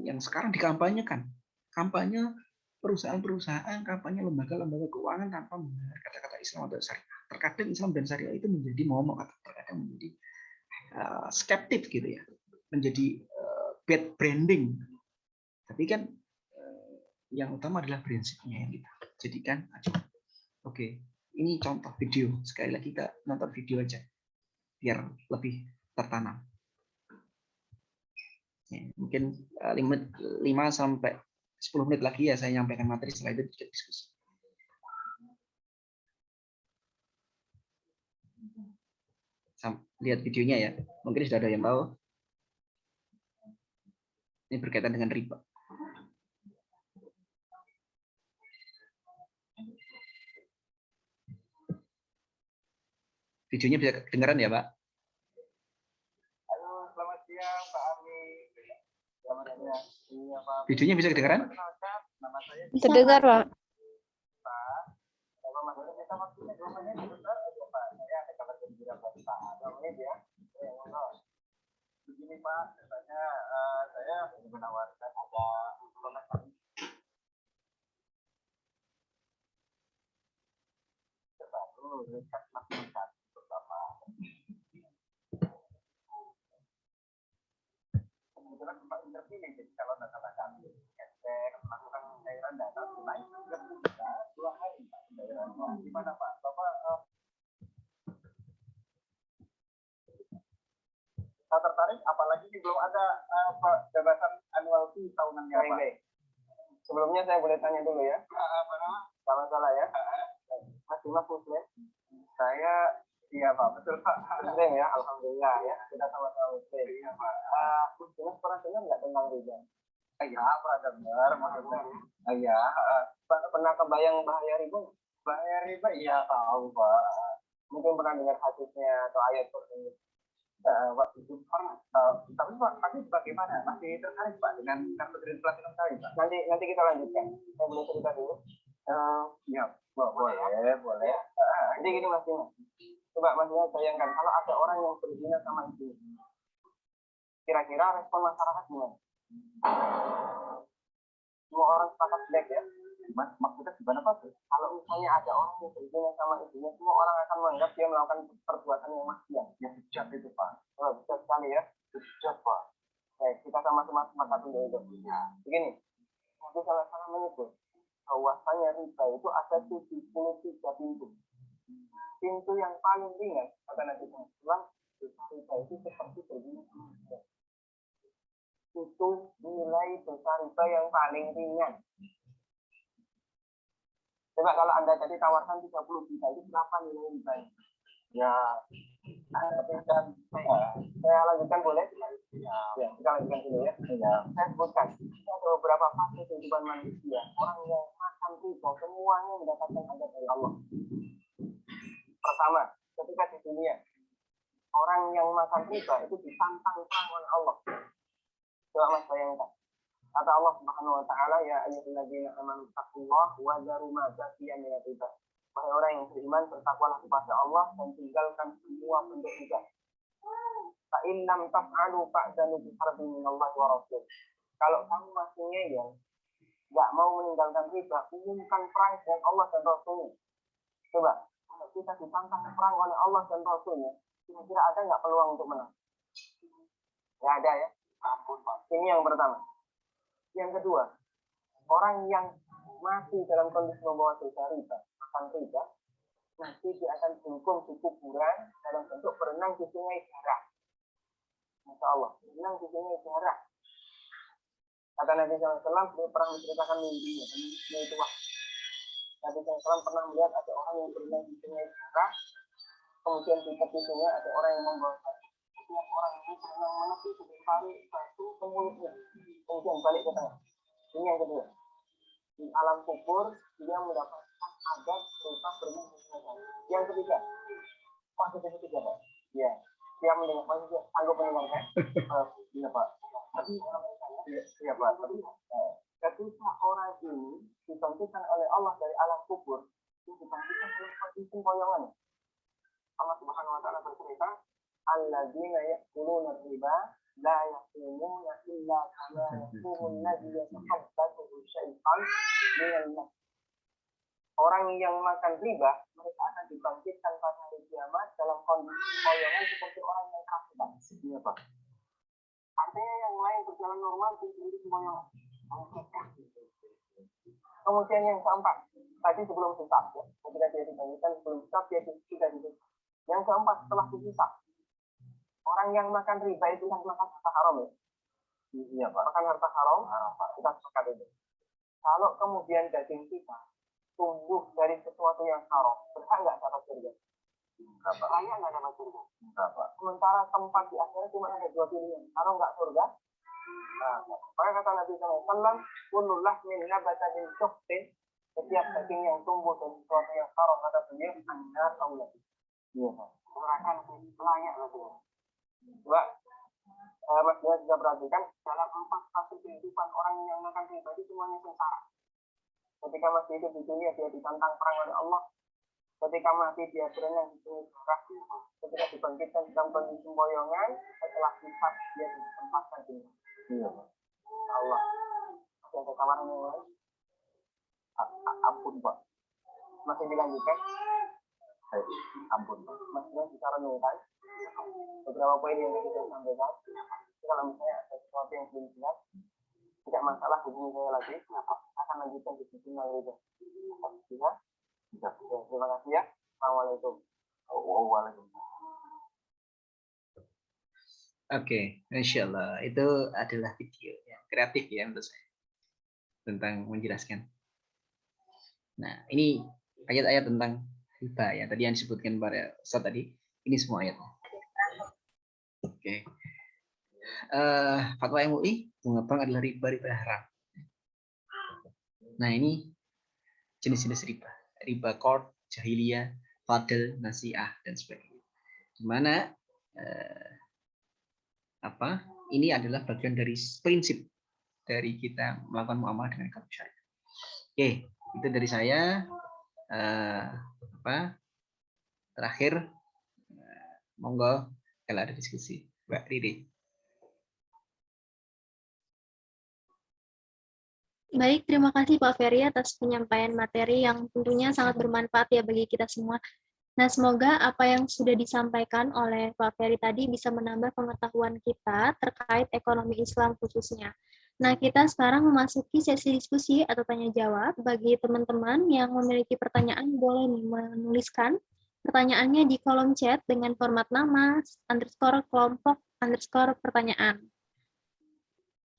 yang sekarang dikampanyekan, kampanye perusahaan-perusahaan, kampanye lembaga-lembaga keuangan tanpa menggunakan kata-kata Islam atau syariah. Terkadang Islam dan syariah itu menjadi momok atau terkadang menjadi skeptik gitu ya, menjadi bad branding. Tapi kan yang utama adalah prinsipnya yang kita jadikan acuan. Oke, ini contoh video. Sekali lagi kita nonton video aja biar lebih tertanam. Ya, mungkin 5 sampai 10 menit lagi ya saya nyampaikan materi, setelah itu kita diskusi. Lihat videonya ya, mungkin sudah ada yang tahu. Ini berkaitan dengan riba. Videonya bisa kedengaran ya, Pak? Halo, selamat siang Pak Armi. Selamat siang. Videonya bisa kedengaran? Terdengar, Pak. kita waktunya 2 menit sebentar aja Pak. Saya ada kabar gembira buat Pak. 2 menit ya. Begini Pak, katanya saya menawarkan ada produk terbaru dekat masyarakat untuk Bapak. Kemudian Bapak terpilih jadi calon nasabah kami. Cek melakukan pembayaran data tunai 2 hari Pak pembayarannya. Gimana Pak? Bapak saya tertarik, apalagi belum ada jabatan annual fee tahunannya Pak. Baik. Sebelumnya saya boleh tanya dulu ya. Apa nama? Kalau salah ya. Mas Dimas Muslim. Saya iya Pak, betul Pak. Muslim ya, alhamdulillah ya. Kita sama-sama Muslim. Iya Pak. Mas Dimas pernah dengar nggak tentang riba? Iya, pernah dengar. Maksudnya. Iya. Pernah kebayang bahaya riba? Bahaya riba? Iya tahu Pak. Mungkin pernah dengar hadisnya atau ayat Quran. Waktu itu pernah, tapi Pak, tapi bagaimana? Masih tertarik Pak dengan kartu kredit platinum kali Pak? Nanti kita lanjutkan. Saya boleh cerita dulu. Ya, boleh. Jadi gini Mas Dimas. Coba Mas Dimas bayangkan kalau ada orang yang berzina sama ibu. Kira-kira respon masyarakat gimana? Semua orang sepakat baik ya. Mas, maksudnya gimana Pak? Kalau misalnya ada orang yang berzina sama ibunya, semua orang akan menganggap dia melakukan perbuatan yang maksiat. Ya bejat itu Pak. Oh, bejat sekali ya. Bejat Pak. Baik, kita sama-sama sepakat untuk itu. Ya. Begini, nanti salah menyebut bahwasanya riba itu ada 73 pintu. Pintu yang paling ringan, kata Nabi SAW, dosa riba itu seperti berzina. Itu nilai dosa riba yang paling ringan. Coba kalau Anda tadi tawarkan 30 juta itu berapa nilai ribanya? Ya, saya lanjutkan boleh? Ya, kita lanjutkan dulu ya. Saya sebutkan, ada beberapa fase kehidupan manusia. Orang yang makan riba semuanya mendapatkan azab dari Allah. Pertama, ketika di dunia, orang yang makan riba itu ditantang perang oleh Allah. Coba Mas bayangkan. Kata Allah Subhanahu wa taala, ya ayyuhalladzina amanu taqullaha wa dharu ma baqiya minar riba. Wahai orang yang beriman, bertakwalah kepada Allah dan tinggalkan semua bentuk riba. Fa in lam taf'alu fa'danu bi harbin minallahi wa rasul. Kalau kamu masih ngeyel, enggak mau meninggalkan riba, umumkan perang dengan Allah dan Rasulnya. Coba, kalau kita ditantang perang oleh Allah dan Rasulnya, kira-kira ada nggak peluang untuk menang? Nggak ada ya. Ini yang pertama. Yang kedua, orang yang mati dalam kondisi membawa dosa riba, makan riba, nanti dia akan dihukum di kuburan dalam bentuk berenang di sungai darah. Masya Allah, berenang di sungai darah. Kata Nabi SAW, dia pernah menceritakan mimpinya, mimpinya itu wah. Nabi SAW pernah melihat ada orang yang berenang di sungai darah, kemudian di tepi sungai ada orang yang membawa batu. Setiap orang ini berenang menepi tarik batu ke mulutnya, kemudian balik ke tengah. Ini yang kedua. Di alam kubur dia mendapatkan azab berupa berenang di sungai darah. Yang ketiga, fase ketiga Pak. Ya, dia mendengar fase sanggup mendengarkan. Iya Pak. Tapi iya Pak. Ketika orang ini dibangkitkan oleh Allah dari alam kubur, itu dibangkitkan oleh kondisi poyongan. Allah Subhanahu wa taala bercerita, alladzina ya'kuluna riba la yaqumuna illa kama yaqumu alladhi yatakhabbathu syaitan minal mas. Orang yang makan riba, mereka akan dibangkitkan pada hari kiamat dalam kondisi poyongan seperti orang yang keracunan. Iya Pak. Artinya yang lain berjalan normal, sendiri semuanya. Kemudian yang keempat, tadi sebelum hisab ya, ketika dia dibangkitkan sebelum hisab dia sudah dihisab. Yang keempat setelah dihisab, orang yang makan riba itu kan makan harta haram ya. Iya Pak. Makan harta haram, kita sepakat itu. Kalau kemudian daging kita tumbuh dari sesuatu yang haram, berhak nggak dapat surga? Enggak Pak. Layak nggak dapat surga? Enggak Pak. Sementara tempat di akhirat cuma ada 2 pilihan. Kalau nggak surga, nah, maka kata Nabi SAW, kullu lahmin nabata min suhtin, setiap daging yang tumbuh dari sesuatu yang haram kata beliau, annar Allah. Iya Pak. Akan layak Nabi. Coba, Mas Dia juga perhatikan dalam 4 fase kehidupan orang yang makan riba itu semuanya sengsara. Ketika masih hidup di dunia dia ditantang perang oleh Allah, Ketika mati dia berenang di sungai darah, ketika dibangkitkan dalam kondisi semboyongan, setelah sifat dia ditempatkan di Allah. Ada tawaran yang lain? Ampun Pak, masih dilanjutkan? Ampun Pak, masih bisa renungkan beberapa poin yang kita sampaikan. Kalau misalnya ada sesuatu yang belum jelas, tidak masalah, hubungi saya lagi. Akan lanjutkan di sisi yang lain. Bisa? Bisa. Terima kasih ya. Assalamualaikum. Waalaikumsalam. Oke, Insya Allah itu adalah video yang kreatif ya menurut saya tentang menjelaskan. Nah, ini ayat-ayat tentang riba ya tadi yang disebutkan pada Ustaz tadi. Ini semua ayat. Oke. Fatwa MUI mengapa adalah riba haram. Nah, ini jenis-jenis riba. Riba qard, jahiliyah, fadl, nasi'ah dan sebagainya. Di mana ini adalah bagian dari prinsip dari kita melakukan muamalah dengan kaum syariah. Oke, itu dari saya. Terakhir, monggo kalau ada diskusi, Mbak Riri. Baik, terima kasih Pak Ferry atas penyampaian materi yang tentunya sangat bermanfaat ya bagi kita semua. Nah, semoga apa yang sudah disampaikan oleh Pak Ferry tadi bisa menambah pengetahuan kita terkait ekonomi Islam khususnya. Nah, kita sekarang memasuki sesi diskusi atau tanya-jawab. Bagi teman-teman yang memiliki pertanyaan, boleh menuliskan pertanyaannya di kolom chat dengan format nama, underscore kelompok, underscore pertanyaan.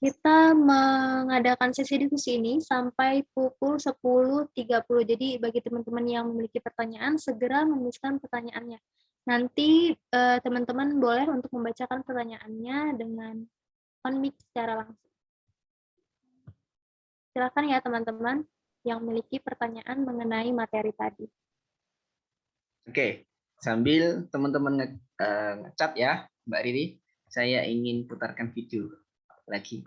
Kita mengadakan sesi diskusi ini sampai pukul 10.30. Jadi bagi teman-teman yang memiliki pertanyaan, segera menuliskan pertanyaannya. Nanti teman-teman boleh untuk membacakan pertanyaannya dengan on-mic secara langsung. Silakan ya teman-teman yang memiliki pertanyaan mengenai materi tadi. Oke, sambil teman-teman ngecat ya, Mbak Riri, saya ingin putarkan video lagi.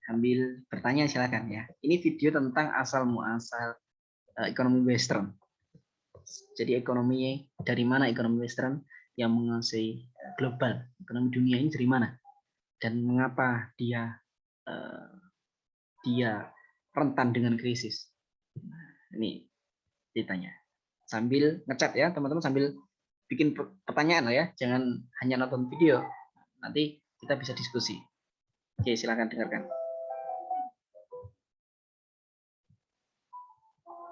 Sambil bertanya silakan ya. Ini video tentang asal muasal ekonomi Western. Jadi ekonominya dari mana ekonomi Western yang menguasai global, ekonomi dunia ini dari mana dan mengapa dia rentan dengan krisis. Ini ditanya. Sambil ngecat ya teman-teman, sambil bikin pertanyaan ya, jangan hanya nonton video, nanti kita bisa diskusi. Oke, silakan dengarkan.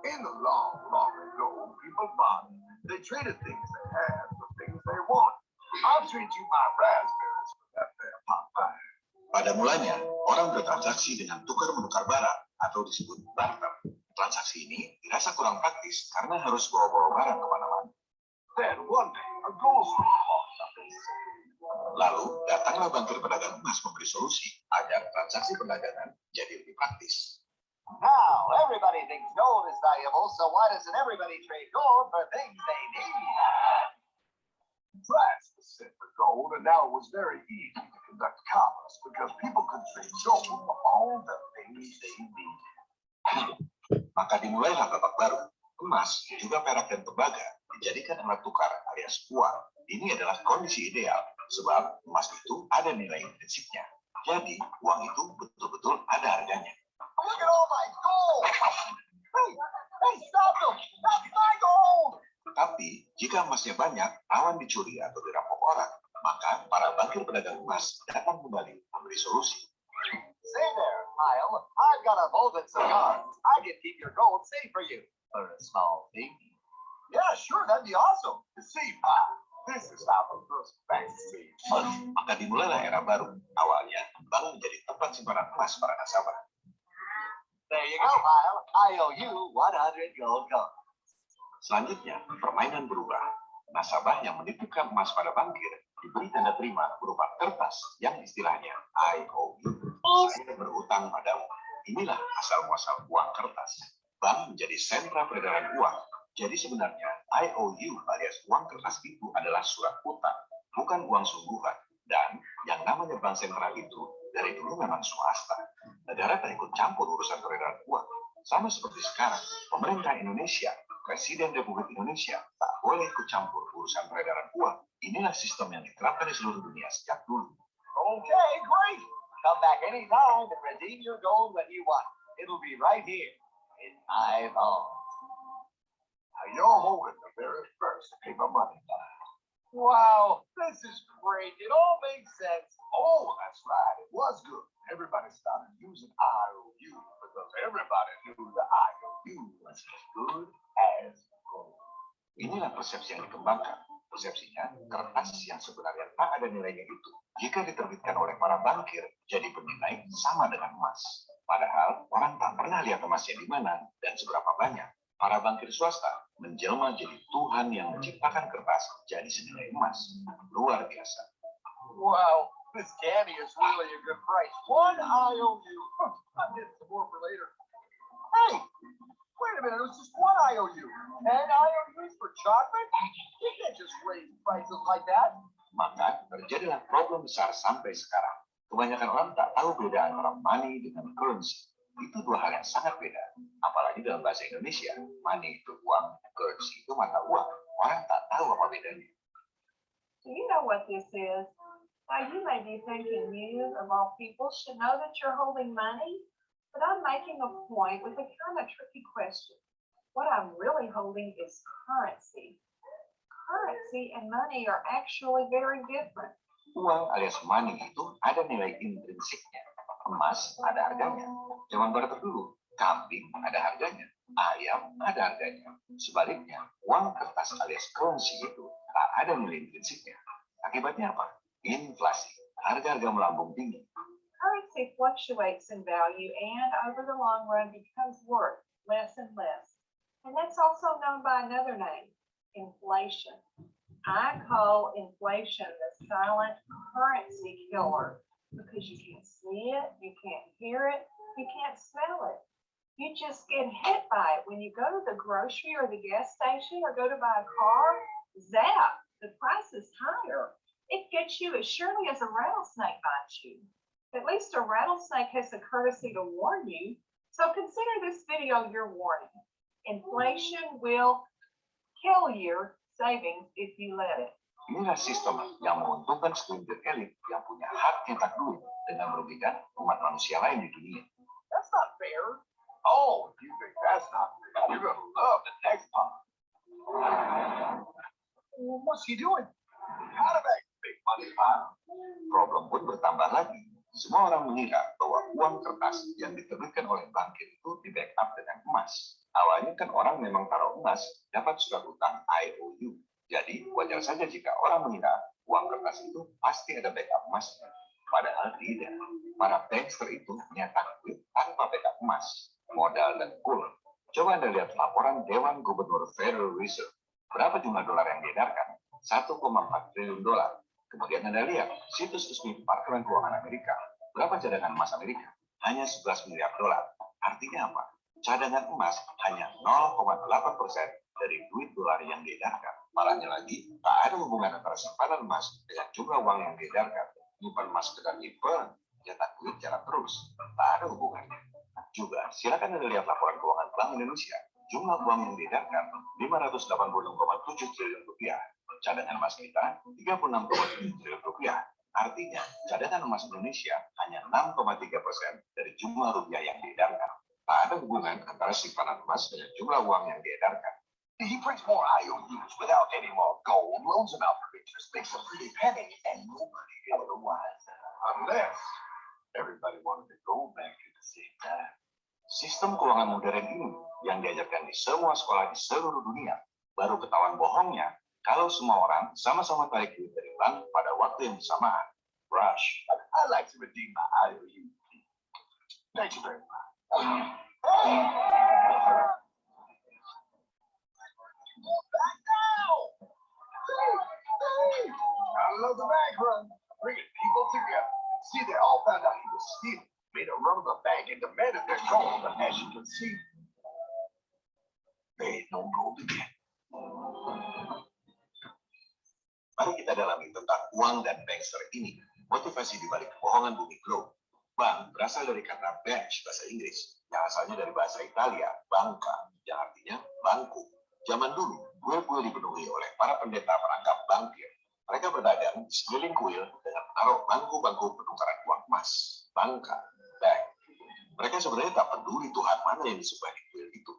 In the long, long ago, people thought they traded things they had for things they want. I'll trade you my raspberries for that there Popeye. Pada mulanya, orang bertransaksi dengan tukar-menukar barang atau disebut barter. Transaksi ini dirasa kurang praktis karena harus bawa-bawa barang kemana-mana. Then one day, a gold popped up and said, lalu datanglah bankir pedagang emas memberi solusi agar transaksi perdagangan jadi lebih praktis. Now everybody thinks gold is valuable, so why doesn't everybody trade gold for things they need? Brass was sent for gold, and now it was very easy to conduct commerce because people could trade gold for all the things they need. Maka dimulailah babak baru. Emas, juga perak dan tembaga dijadikan alat tukar alias uang. Ini adalah kondisi ideal, sebab emas itu ada nilai intrinsipnya. Jadi, uang itu betul-betul ada harganya. Look at all my gold! Hey, stop them! That's my gold! Tapi, jika emasnya banyak, awan dicuri atau dirampok orang, maka para bankir pedagang emas datang kembali memberi solusi. Say there, Kyle, I've got a Volvin cigar. I can keep your gold safe for you. For a small fee. Yeah, sure, that'd be awesome. You see, Pop, this is how the first banks saved money. Maka dimulailah era baru. Awalnya, bank menjadi tempat simpanan emas para nasabah. There you go, Kyle. I owe you 100 gold coins. Selanjutnya, permainan berubah. Nasabah yang menitipkan emas pada bankir diberi tanda terima berupa kertas yang istilahnya IOU. Saya berutang padamu. Inilah asal muasal uang kertas. Bank menjadi sentra peredaran uang. Jadi sebenarnya IOU alias uang kertas itu adalah surat utang, bukan uang sungguhan. Dan yang namanya bank sentral itu dari dulu memang swasta. Negara tak ikut campur urusan peredaran uang. Sama seperti sekarang, pemerintah Indonesia Presiden Republik Indonesia tak boleh ikut campur urusan peredaran uang. Inilah sistem yang diterapkan di seluruh dunia sejak dulu. Okay, great. Come back anytime and redeem your gold when you want. It'll be right here in my vault. Now you're holding the very first paper money. Wow, this is great. It all makes sense. Oh, that's right. It was good. Everybody started using IOU because everybody knew the IOU was as good as gold. Inilah persepsi yang dikembangkan. Persepsinya, kertas yang sebenarnya tak ada nilainya itu, jika diterbitkan oleh para bankir, jadi bernilai sama dengan emas. Padahal, orang tak pernah lihat emasnya di mana dan seberapa banyak. Para bankir swasta menjelma jadi Tuhan yang menciptakan kertas jadi senilai emas. Luar biasa. Wow, this candy is really a good price. One IOU. I'm getting some more for later. Hey, wait a minute. It was just one IOU. 10 IOUs for chocolate? You can't just raise prices like that. Maka terjadilah problem besar sampai sekarang. Kebanyakan orang tak tahu beda antara money dengan currency. Itu dua hal yang sangat beda. Apalagi dalam bahasa Indonesia, money itu uang, currency itu mata uang. Orang tak tahu apa bedanya. Do you know what this is? Now, you may be thinking you, of all people, should know that you're holding money, but I'm making a point with a kind of tricky question. What I'm really holding is currency. Currency and money are actually very different. Uang alias money itu ada nilai intrinsiknya. Emas ada harganya. Zaman barat dulu, kambing ada harganya. Ayam ada harganya. Sebaliknya, uang kertas alias currency itu tak ada nilai intrinsiknya. Akibatnya apa? Inflasi. Harga-harga melambung tinggi. Currency fluctuates in value and over the long run becomes worth less and less. And that's also known by another name, inflation. I call inflation the silent currency killer because you can't see it, you can't hear it, you can't smell it. You just get hit by it. When you go to the grocery or the gas station or go to buy a car, zap, the price is higher. It gets you as surely as a rattlesnake bites you. At least a rattlesnake has the courtesy to warn you. So consider this video your warning. Inflation will kill your savings if you let it. Inilah sistem yang menguntungkan segelintir elit yang punya hak cetak duit dengan merugikan umat manusia lain di dunia. That's not fair. Oh, if you think that's not fair, you're going to love the next part. What's he doing? How to make big money pile? Problem pun bertambah lagi. Semua orang mengira bahwa uang kertas yang diterbitkan oleh bankir itu di-backup dengan emas. Awalnya kan orang memang taruh emas dapat surat utang IOU. Jadi wajar saja jika orang mengira uang kertas itu pasti ada backup emasnya. Padahal tidak. Para bankster itu nyetak duit tanpa backup emas, modal dan pool. Coba Anda lihat laporan Dewan Gubernur Federal Reserve. Berapa jumlah dolar yang diedarkan? 1,4 triliun dolar. Kemudian Anda lihat situs resmi Departemen Keuangan Amerika. Berapa cadangan emas Amerika? Hanya 11 miliar dolar. Artinya apa? Cadangan emas hanya 0,8% dari duit dolar yang diedarkan. Malahnya lagi, tak ada hubungan antara simpanan emas dengan jumlah uang yang diedarkan. Nyimpan emas sekedar nyimpan, cetak duit jalan terus. Tak ada hubungannya. Juga, silakan Anda lihat laporan keuangan Bank Indonesia. Jumlah uang yang diedarkan 586,7 triliun rupiah. Cadangan emas kita 36,7 triliun rupiah. Artinya, cadangan emas Indonesia hanya 6,3% dari jumlah rupiah yang diedarkan. Tak ada hubungan antara simpanan emas dengan jumlah uang yang diedarkan. He prints more IOUs without any more gold, loans them out for interest, makes a pretty penny, and nobody ever the wiser. Unless everybody wanted to go back at the same time. Sistem keuangan modern ini yang diajarkan di semua sekolah di seluruh dunia baru ketahuan bohongnya kalau semua orang sama-sama tarik duit dari bank pada waktu yang bersamaan. Rush. I'd like to redeem my IOU. Thank you very much. Back now! I love the bank run, bringing people together. See, they all found out he was stealing, made a run of the bank and demanded their gold. But as you can see, there ain't no gold again. Mari kita dalami tentang uang dan bankster ini. Motivasi di balik kebohongan Bumi Glow. Bank berasal dari kata bench bahasa Inggris, yang asalnya dari bahasa Italia, banca, yang artinya bangku. Zaman dulu, kuil-kuil dipenuhi oleh para pendeta perangkap bankir. Mereka berdagang di sekeliling kuil dengan menaruh bangku-bangku penukaran uang emas, bangka, bank. Mereka sebenarnya tak peduli Tuhan mana yang disembah di kuil itu.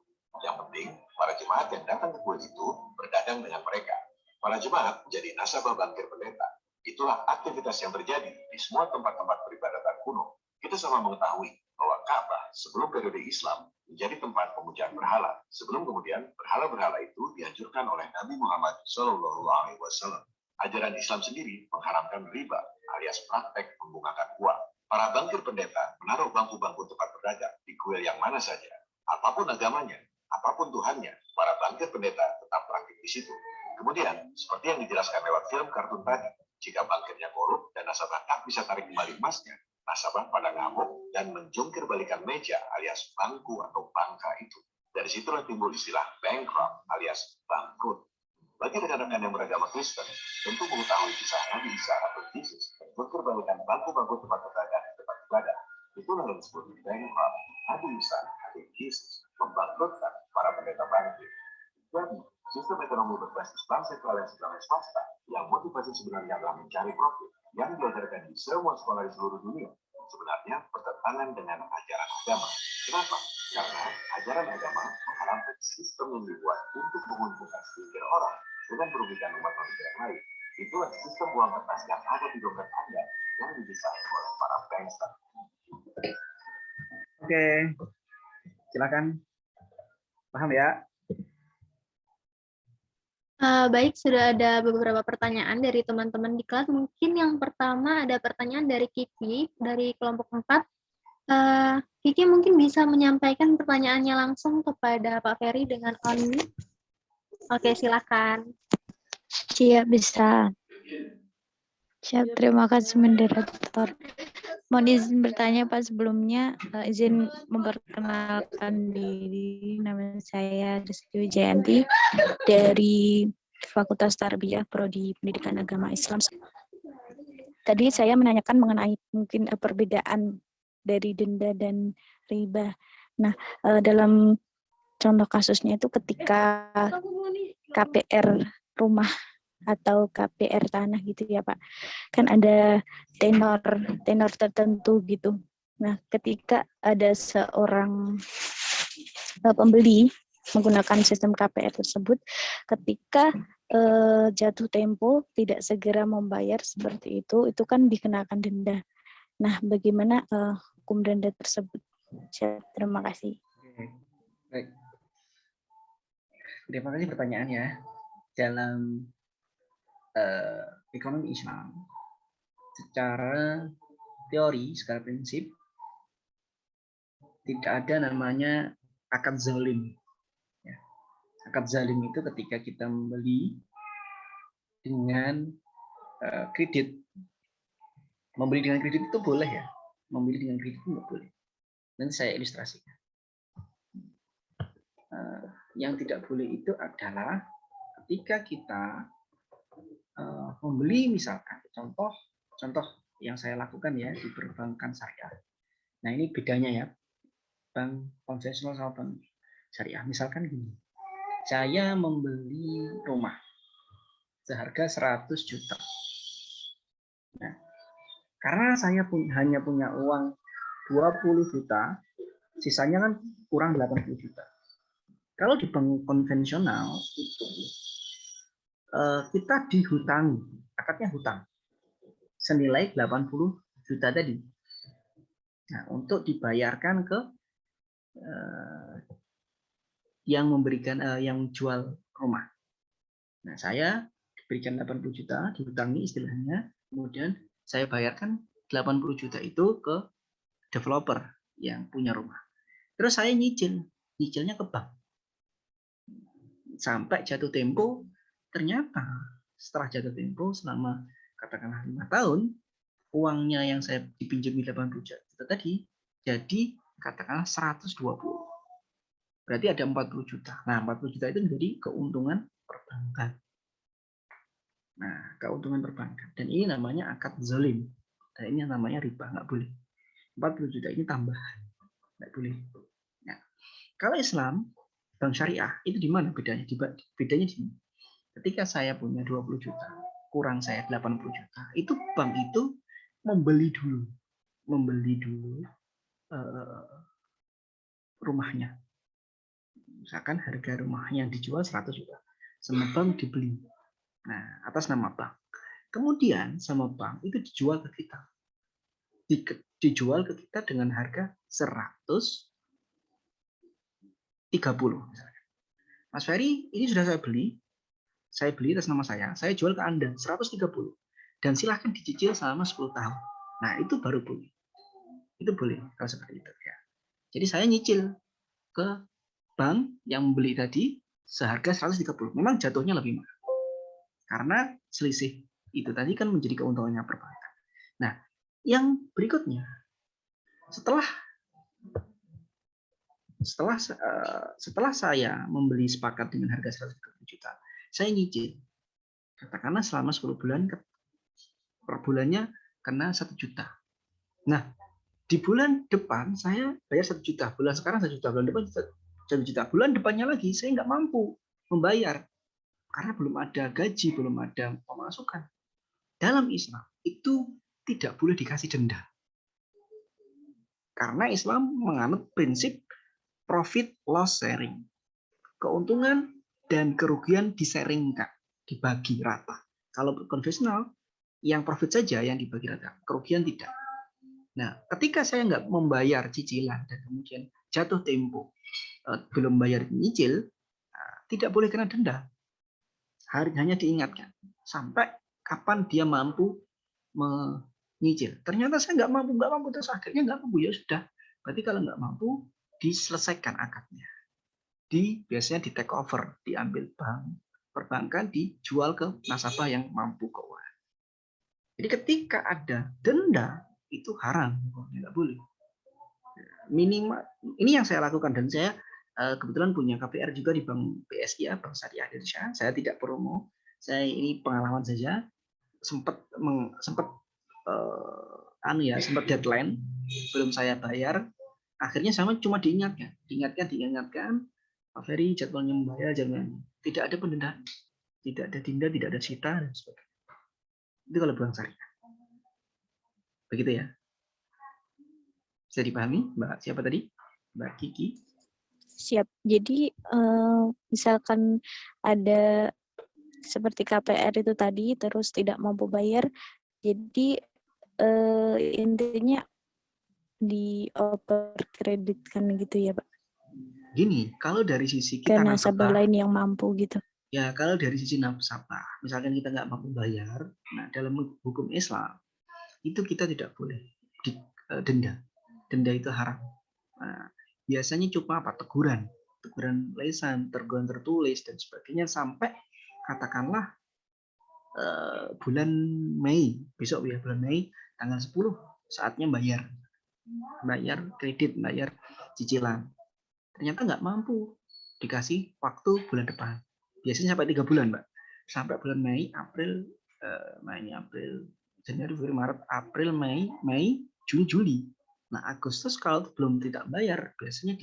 Yang penting, para jemaat yang datang ke kuil itu berdagang dengan mereka. Para jemaat menjadi nasabah bankir pendeta. Itulah aktivitas yang terjadi di semua tempat-tempat peribadatan kuno. Kita sama mengetahui bahwa Ka'bah sebelum periode Islam menjadi tempat pemujaan berhala. Sebelum kemudian berhala-berhala itu dianjurkan oleh Nabi Muhammad SAW. Ajaran Islam sendiri mengharamkan riba alias praktek membungakan uang. Para bankir pendeta menaruh bangku-bangku tempat berdagang di kuil yang mana saja. Apapun agamanya, apapun Tuhannya, para bankir pendeta tetap praktik di situ. Kemudian, seperti yang dijelaskan lewat film kartun tadi, jika bankirnya korup dan nasabah tak bisa tarik kembali emasnya, nasabah pada ngamuk dan menjungkir balikan meja alias bangku atau bangka itu. Dari situlah timbul istilah bankrupt alias bangkrut. Bagi rekan-rekan yang beragama Kristen, tentu mengetahui kisah Nabi Isa atau Yesus menjungkir balikan bangku-bangku tempat berdagang di tempat ibadah. Itulah yang disebut bankrupt. Nabi Isa atau Yesus membangkrutkan para pendeta bangkir. Jadi, sistem ekonomi berbasis bank sentral dan sekolah swasta yang motivasi sebenarnya adalah mencari profit yang diajarkan di semua sekolah di seluruh dunia sebenarnya bertentangan dengan ajaran agama. Kenapa? Karena ajaran agama mengharapkan sistem yang dibuat untuk menguntungkan segelintir orang dengan merugikan umat manusia yang lain. Itulah sistem uang kertas yang ada di dompet Anda yang didesain oleh para bankster. Oke, silakan. Paham ya? Baik, sudah ada beberapa pertanyaan dari teman-teman di kelas. Mungkin yang pertama ada pertanyaan dari Kiki, dari kelompok 4. Kiki mungkin bisa menyampaikan pertanyaannya langsung kepada Pak Ferry dengan on-mute. Oke, silakan. Siap, bisa. Siap, terima kasih moderator. Mohon izin bertanya Pak sebelumnya, izin memperkenalkan diri, nama saya Rizky Wijayanti dari Fakultas Tarbiyah Prodi Pendidikan Agama Islam. Tadi saya menanyakan mengenai mungkin perbedaan dari denda dan riba. Nah, dalam contoh kasusnya itu ketika KPR rumah atau KPR tanah gitu ya Pak, kan ada tenor tertentu gitu. Nah, ketika ada seorang pembeli menggunakan sistem KPR tersebut, ketika jatuh tempo tidak segera membayar seperti itu kan dikenakan denda. Nah, bagaimana hukum denda tersebut? Terima kasih. Oke, baik. Terima kasih pertanyaannya. Dalam ekonomi Islam, secara teori, secara prinsip, tidak ada namanya akad zalim. Ya. Akad zalim itu ketika kita membeli dengan kredit. Membeli dengan kredit itu boleh ya. Membeli dengan kredit itu nggak boleh. Nanti saya ilustrasikan. Yang tidak boleh itu adalah ketika kita membeli, misalkan contoh yang saya lakukan ya di perbankan syariah. Nah, ini bedanya ya, bank konvensional sama bank syariah. Misalkan gini, saya membeli rumah seharga 100 juta. Nah, karena saya hanya punya uang 20 juta, sisanya kan kurang 80 juta. Kalau di bank konvensional itu kita dihutangi, akadnya hutang senilai 80 juta tadi. Nah, untuk dibayarkan ke yang memberikan yang jual rumah. Nah, saya diberikan 80 juta, dihutangi istilahnya, kemudian saya bayarkan 80 juta itu ke developer yang punya rumah. Terus saya nyicilnya ke bank. Sampai jatuh tempo, ternyata setelah jatuh tempo selama katakanlah 5 tahun, uangnya yang saya dipinjami 80 juta tadi jadi katakanlah 120. Berarti ada 40 juta. Nah, 40 juta itu menjadi keuntungan perbankan. Nah, keuntungan perbankan. Dan ini namanya akad zalim. Dan ini namanya riba, nggak boleh. 40 juta ini tambahan. Nggak boleh. Nah, kalau Islam, bank syariah itu di mana bedanya? Bedanya di sini. Ketika saya punya 20 juta, kurang saya 80 juta, itu bank itu membeli dulu rumahnya. Misalkan harga rumahnya dijual 100 juta, sama bank dibeli. Nah, atas nama bank. Kemudian sama bank itu dijual ke kita. Dijual ke kita dengan harga 130 misalnya. Mas Ferry, ini sudah saya beli atas nama saya jual ke Anda 130 dan silahkan dicicil selama 10 tahun. Nah, itu baru boleh. Itu boleh kalau seperti itu ya. Jadi saya nyicil ke bank yang membeli tadi seharga 130. Memang jatuhnya lebih mahal. Karena selisih itu tadi kan menjadi keuntungannya perbankan. Nah, yang berikutnya setelah saya membeli sepakat dengan harga 130 juta, saya nyicil. Katakanlah selama 10 bulan per bulannya kena 1 juta. Nah, di bulan depan saya bayar 1 juta. Bulan sekarang 1 juta, bulan depan 1 juta. Bulan depannya lagi saya nggak mampu membayar karena belum ada gaji, belum ada pemasukan. Dalam Islam itu tidak boleh dikasih denda. Karena Islam menganut prinsip profit loss sharing. Keuntungan dan kerugian diseringkan, dibagi rata. Kalau konvensional, yang profit saja yang dibagi rata, kerugian tidak. Nah, ketika saya nggak membayar cicilan dan kemudian jatuh tempo belum bayar nyicil, tidak boleh kena denda. Hanya diingatkan sampai kapan dia mampu menyicil. Ternyata saya nggak mampu terus akhirnya nggak mampu, ya sudah. Berarti kalau nggak mampu diselesaikan akadnya. Biasanya di take over, diambil bank perbankan, dijual ke nasabah yang mampu keuangan. Jadi ketika ada denda itu haram, nggak boleh. Minimal ini yang saya lakukan dan saya kebetulan punya KPR juga di Bank BSI, Bank Syariah Indonesia. Saya tidak promo, saya ini pengalaman saja. Sempat deadline belum saya bayar. Akhirnya sama cuma diingatkan, Pak Ferry jadwalnya membayar, tidak ada pendendaan, tidak ada denda, tidak ada sita dan sebagainya. Itu kalau bank syariah. Begitu ya. Bisa dipahami, Mbak siapa tadi? Mbak Kiki. Siap. Jadi misalkan ada seperti KPR itu tadi terus tidak mampu bayar, jadi intinya dioper kreditkan gitu ya, Pak? Gini, kalau dari sisi Ke kita nasabah lain yang mampu gitu. Ya, kalau dari sisi nasabah, misalkan kita nggak mampu bayar, nah dalam hukum Islam itu kita tidak boleh denda. Denda itu haram. Nah, biasanya cuma apa? Teguran lisan, teguran tertulis dan sebagainya sampai katakanlah bulan Mei, besok ya bulan Mei tanggal 10 saatnya bayar kredit, bayar cicilan. Ternyata nggak mampu, dikasih waktu bulan depan. Biasanya sampai 3 bulan, Mbak. Sampai bulan Mei, April, Januari, Februari, Maret, April, Mei, Juni, Juli. Nah, Agustus kalau belum tidak bayar, biasanya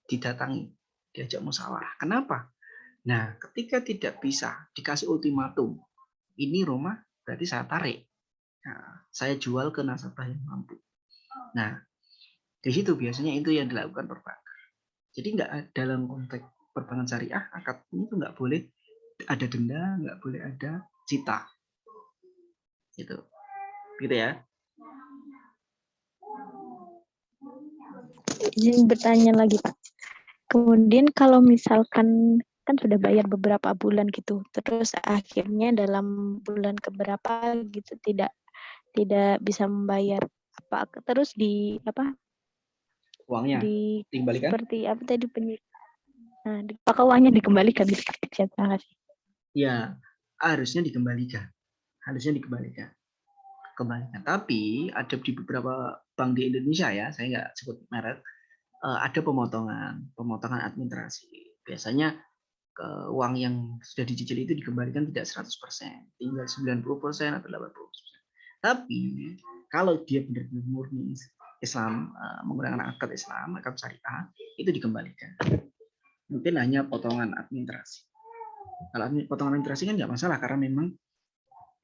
didatangi, diajak musyawarah. Kenapa? Nah, ketika tidak bisa dikasih ultimatum, ini rumah berarti saya tarik. Nah, saya jual ke nasabah yang mampu. Nah, di situ biasanya itu yang dilakukan perbankan. Jadi nggak dalam konteks perbankan syariah, akad ini tuh nggak boleh ada denda, nggak boleh ada cita. Gitu ya. Izin bertanya lagi, Pak. Kemudian kalau misalkan kan sudah bayar beberapa bulan gitu, terus akhirnya dalam bulan keberapa gitu tidak bisa membayar, apa terus Uangnya dikembalikan? Seperti apa tadi apakah uangnya dikembalikan gitu? Terima kasih. Ya, harusnya dikembalikan. Tapi ada di beberapa bank di Indonesia ya, saya nggak sebut merek, ada pemotongan administrasi. Biasanya uang yang sudah dicicil itu dikembalikan tidak 100%, tinggal 90% atau 80%. Tapi kalau dia benar-benar murni Islam, menggunakan akad Islam, akad syariah, itu dikembalikan. mungkin hanya potongan administrasi. Kalau potongan administrasi kan nggak masalah karena memang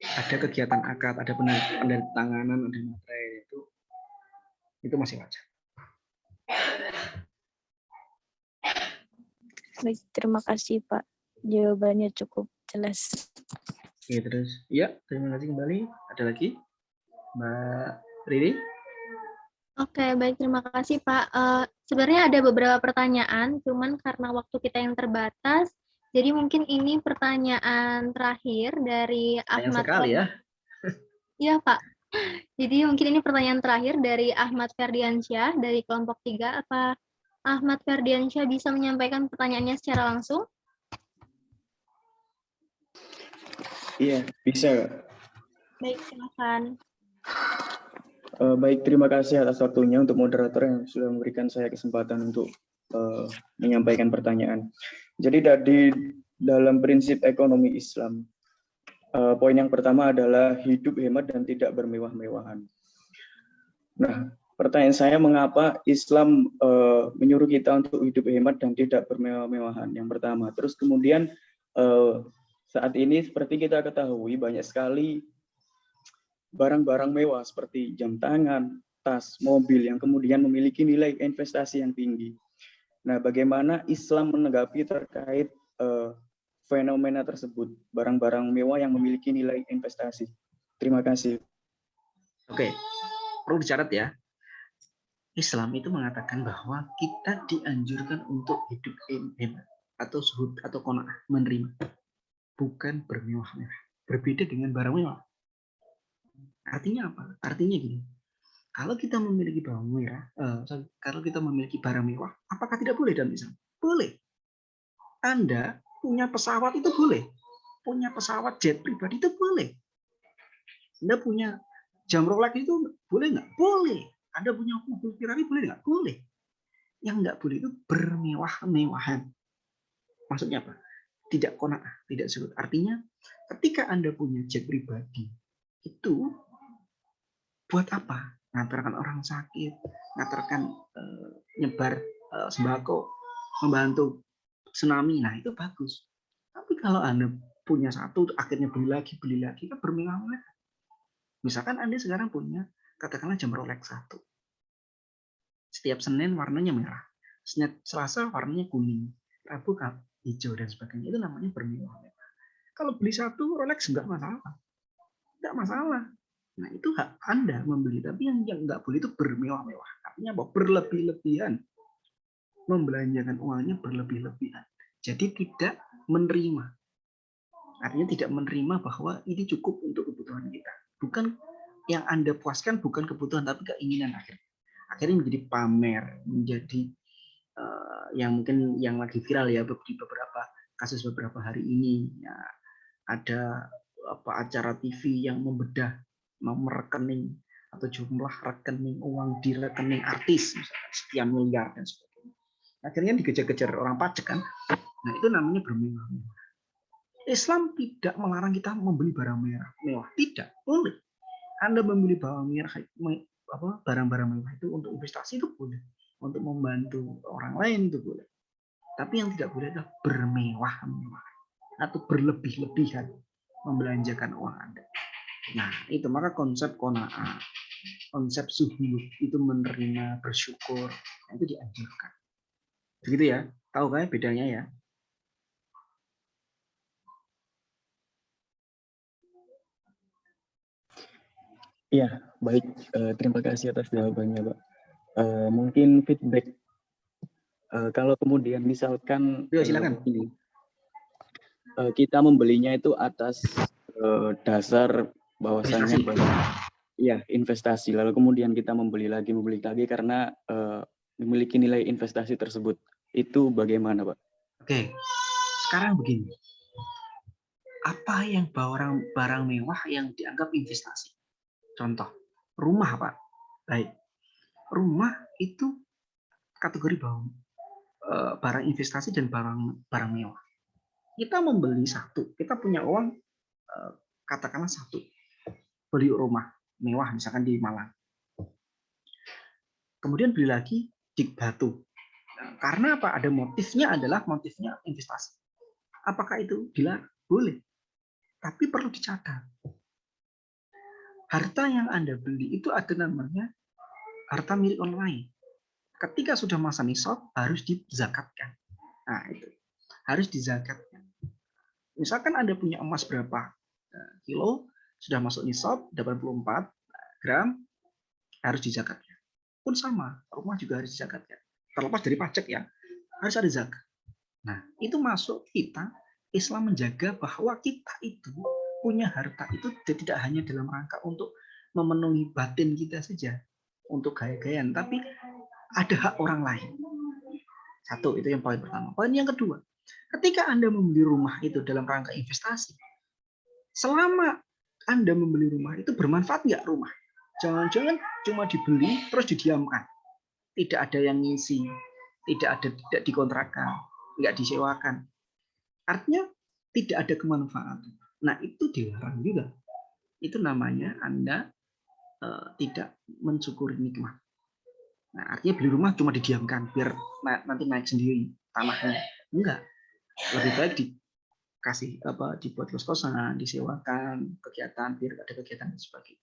ada kegiatan akad, ada penandatanganan, ada materai, itu masih wajar. Baik, terima kasih Pak. Jawabannya cukup jelas. Oke, terus ya, terima kasih kembali. Ada lagi Mbak Riri? Oke, baik, terima kasih Pak. Sebenarnya ada beberapa pertanyaan, cuman karena waktu kita yang terbatas, jadi mungkin ini pertanyaan terakhir dari Sayang Ahmad. sekali ya. Iya Pak. Jadi mungkin ini pertanyaan terakhir dari Ahmad Ferdiansyah dari kelompok 3. Apa Ahmad Ferdiansyah bisa menyampaikan pertanyaannya secara langsung? Iya, bisa. Baik, silakan. Baik, terima kasih atas waktunya untuk moderator yang sudah memberikan saya kesempatan untuk menyampaikan pertanyaan. Jadi dari dalam prinsip ekonomi Islam, poin yang pertama adalah hidup hemat dan tidak bermewah-mewahan. Nah, pertanyaan saya mengapa Islam menyuruh kita untuk hidup hemat dan tidak bermewah-mewahan? Yang pertama. Terus kemudian saat ini seperti kita ketahui banyak sekali barang-barang mewah seperti jam tangan, tas, mobil yang kemudian memiliki nilai investasi yang tinggi. Nah, bagaimana Islam menanggapi terkait fenomena tersebut, barang-barang mewah yang memiliki nilai investasi? Terima kasih. Oke, perlu dicatat ya. Islam itu mengatakan bahwa kita dianjurkan untuk hidup hemat atau zuhud atau qanaah, menerima, bukan bermewah-mewah. Berbeda dengan barang mewah. Artinya apa? Artinya gini, kalau kita memiliki barang mewah, apakah tidak boleh dalam Islam? Boleh. Anda punya pesawat itu boleh, punya pesawat jet pribadi itu boleh. Anda punya jam Rolex itu boleh nggak? Boleh. Anda punya mobil Ferrari boleh nggak? Boleh. Yang nggak boleh itu bermewah-mewahan. Maksudnya apa? Tidak qanaah, tidak zuhud. Artinya, ketika Anda punya jet pribadi, itu buat apa? Ngantarkan orang sakit, ngantarkan nyebar sembako, membantu tsunami. Nah, itu bagus. Tapi kalau Anda punya satu, akhirnya beli lagi, kan bermewah-mewah. Misalkan Anda sekarang punya, katakanlah jam Rolex 1. Setiap Senin warnanya merah. Selasa warnanya kuning. Rabu hijau dan sebagainya. Itu namanya bermewah-mewah. Kalau beli satu Rolex nggak masalah. Nggak masalah. Nah, itu hak Anda membeli, tapi yang nggak boleh itu bermewah-mewah. Artinya apa? Berlebih-lebihan. Membelanjakan uangnya berlebih-lebihan. Jadi tidak menerima. Artinya tidak menerima bahwa ini cukup untuk kebutuhan kita. Bukan yang Anda puaskan, bukan kebutuhan, tapi keinginan akhirnya. Akhirnya menjadi pamer, menjadi yang mungkin yang lagi viral ya di beberapa kasus beberapa hari ini. Ya, ada acara TV yang membedah nomor rekening atau jumlah rekening uang di rekening artis misalkan sekian miliar dan sebagainya. Akhirnya dikejar-kejar orang pajak kan. Nah, itu namanya bermewah-mewah. Islam tidak melarang kita membeli barang mewah, tidak boleh. Anda membeli barang-barang mewah itu untuk investasi itu boleh, untuk membantu orang lain itu boleh. Tapi yang tidak boleh adalah bermewah-mewah atau berlebih-lebihan membelanjakan uang Anda. Nah, itu maka konsep qanaah, konsep zuhud itu menerima, bersyukur, itu dianjurkan. Begitu ya? Tahu kan bedanya ya? Iya, baik. Terima kasih atas jawabannya, Pak. Mungkin feedback. Kalau kemudian misalkan Silakan. Kita membelinya itu atas dasar bahwasannya ya investasi. Lalu kemudian kita membeli lagi karena memiliki nilai investasi tersebut. Itu bagaimana, Pak? Oke, sekarang begini. Apa yang barang mewah yang dianggap investasi? Contoh, rumah, Pak. Baik. Rumah itu kategori barang investasi dan barang mewah. Kita membeli satu, kita punya uang katakanlah satu, beli rumah mewah misalkan di Malang. Kemudian beli lagi di Batu. Karena apa? Ada motifnya investasi. Apakah itu dilarang? Boleh. Tapi perlu dicatat. Harta yang Anda beli itu ada namanya harta milik orang lain. Ketika sudah masa nisab harus dizakatkan. Nah, itu harus dizakatkan. Misalkan Anda punya emas berapa kilo, sudah masuk nisab 84 gram, harus dizakatkan. Pun sama, rumah juga harus dizakatkan. Terlepas dari pajak ya, harus ada zakat. Nah, itu masuk kita, Islam menjaga bahwa kita itu punya harta itu tidak hanya dalam rangka untuk memenuhi batin kita saja, untuk gaya-gayaan, tapi ada hak orang lain. Satu, itu yang poin pertama. Poin yang kedua, ketika Anda membeli rumah itu dalam rangka investasi, selama Anda membeli rumah itu bermanfaat nggak rumah? Jangan-jangan cuma dibeli terus didiamkan. Tidak ada yang ngisi, tidak dikontrakkan, nggak disewakan. Artinya tidak ada kemanfaatan. Nah, itu dilarang juga. Itu namanya Anda tidak mensyukuri nikmat. Nah, artinya beli rumah cuma didiamkan biar nanti naik sendiri tanahnya. Enggak. Lebih baik dikasih dibuat kos-kosan, disewakan, kegiatan biar ada kegiatan dan sebagainya.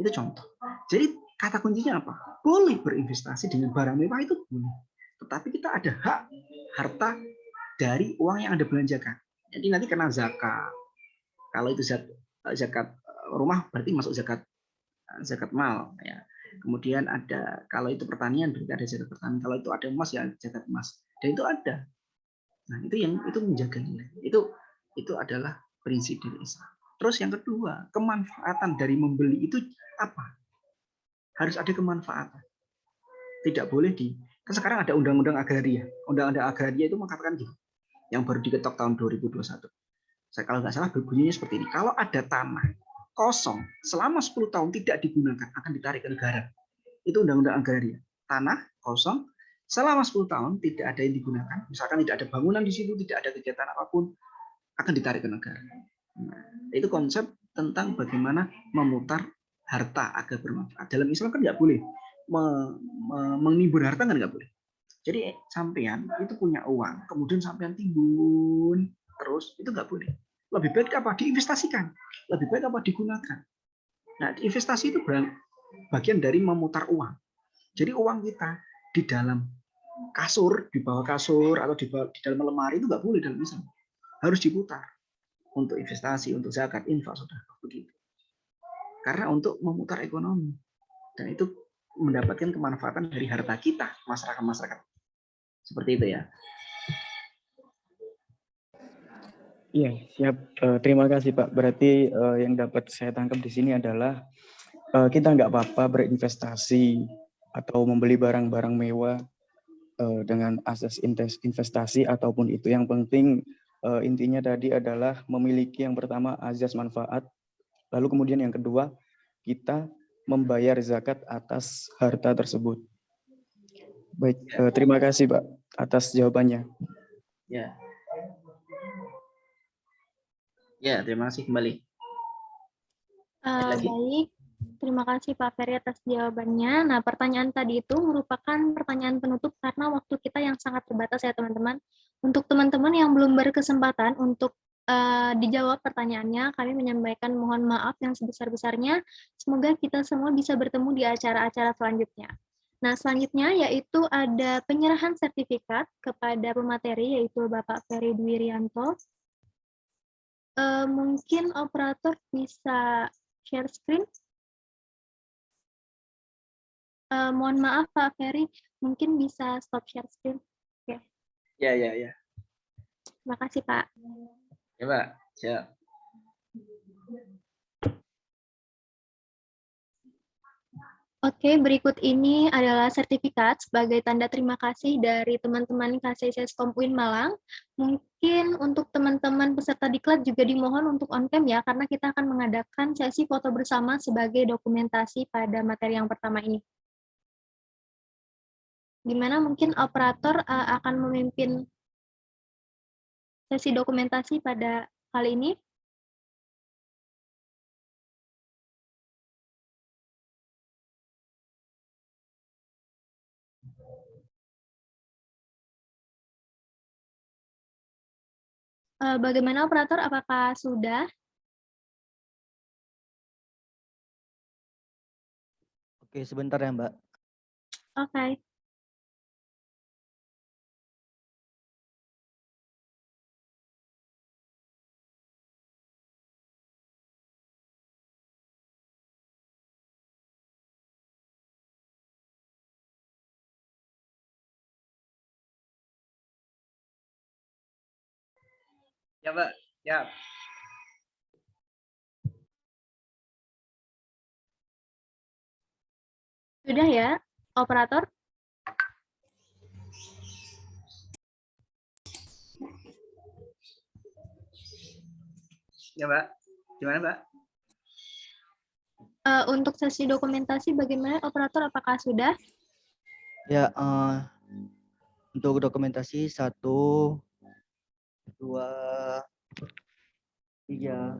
Itu contoh. Jadi kata kuncinya apa? Boleh berinvestasi dengan barang mewah itu boleh. Tetapi kita ada hak harta dari uang yang Anda belanjakan. Jadi nanti kena zakat. Kalau itu zakat rumah berarti masuk zakat mal ya. Kemudian ada kalau itu pertanian berarti ada zakat pertanian. Kalau itu ada emas ya zakat emas. Dan itu ada. Nah, itu menjaga nilai. Itu adalah prinsip dari Islam. Terus yang kedua, kemanfaatan dari membeli itu apa? Harus ada kemanfaatan. Tidak boleh kan sekarang ada undang-undang agraria. Undang-undang agraria itu mengatakan gitu, yang baru diketok tahun 2021. Saya kalau nggak salah bunyinya seperti ini. Kalau ada tanah kosong selama 10 tahun tidak digunakan akan ditarik ke negara. Itu undang-undang agraria. Tanah kosong selama 10 tahun tidak ada yang digunakan. Misalkan tidak ada bangunan di situ, tidak ada kegiatan apapun, akan ditarik ke negara. Nah, itu konsep tentang bagaimana memutar harta agar bermanfaat. Dalam Islam kan nggak boleh menimbun harta, kan nggak boleh. Jadi sampean itu punya uang, kemudian sampean timbun terus, itu nggak boleh. Lebih baik apa? Diinvestasikan. Lebih baik apa? Digunakan. Nah, investasi itu bagian dari memutar uang. Jadi uang kita di dalam kasur, di bawah kasur atau di dalam lemari itu nggak boleh dalam Islam. Harus diputar untuk investasi, untuk zakat, infak, sudah begitu. Karena untuk memutar ekonomi dan itu mendapatkan kemanfaatan dari harta kita, masyarakat. Seperti itu ya. Iya, siap. Terima kasih Pak. Berarti yang dapat saya tangkap di sini adalah kita nggak apa-apa berinvestasi atau membeli barang-barang mewah dengan asas investasi ataupun itu. Yang penting intinya tadi adalah memiliki yang pertama azas manfaat, lalu kemudian yang kedua kita membayar zakat atas harta tersebut. Baik, terima kasih Pak atas jawabannya. Ya. Ya, terima kasih kembali. Baik, terima kasih Pak Ferry atas jawabannya. Nah, pertanyaan tadi itu merupakan pertanyaan penutup karena waktu kita yang sangat terbatas ya teman-teman. Untuk teman-teman yang belum berkesempatan untuk dijawab pertanyaannya, kami menyampaikan mohon maaf yang sebesar-besarnya. Semoga kita semua bisa bertemu di acara-acara selanjutnya. Nah, selanjutnya yaitu ada penyerahan sertifikat kepada pemateri, yaitu Bapak Ferry Dwirianto. Mungkin operator bisa share screen. Mohon maaf Pak Ferry, mungkin bisa stop share screen. Oke. Ya. Terima kasih Pak. Ya Pak, siap. Oke, berikut ini adalah sertifikat sebagai tanda terima kasih dari teman-teman KCSSCOM UIN Malang. Mungkin untuk teman-teman peserta diklat juga dimohon untuk on cam ya, karena kita akan mengadakan sesi foto bersama sebagai dokumentasi pada materi yang pertama ini. Gimana mungkin operator akan memimpin sesi dokumentasi pada kali ini? Bagaimana operator? Apakah sudah? Oke, sebentar ya, Mbak. Oke. Ya, Mbak. Ya. Sudah ya, operator? Ya, Mbak. Gimana, Mbak? Untuk sesi dokumentasi bagaimana operator? Apakah sudah? Ya, untuk dokumentasi 1, 2, 3.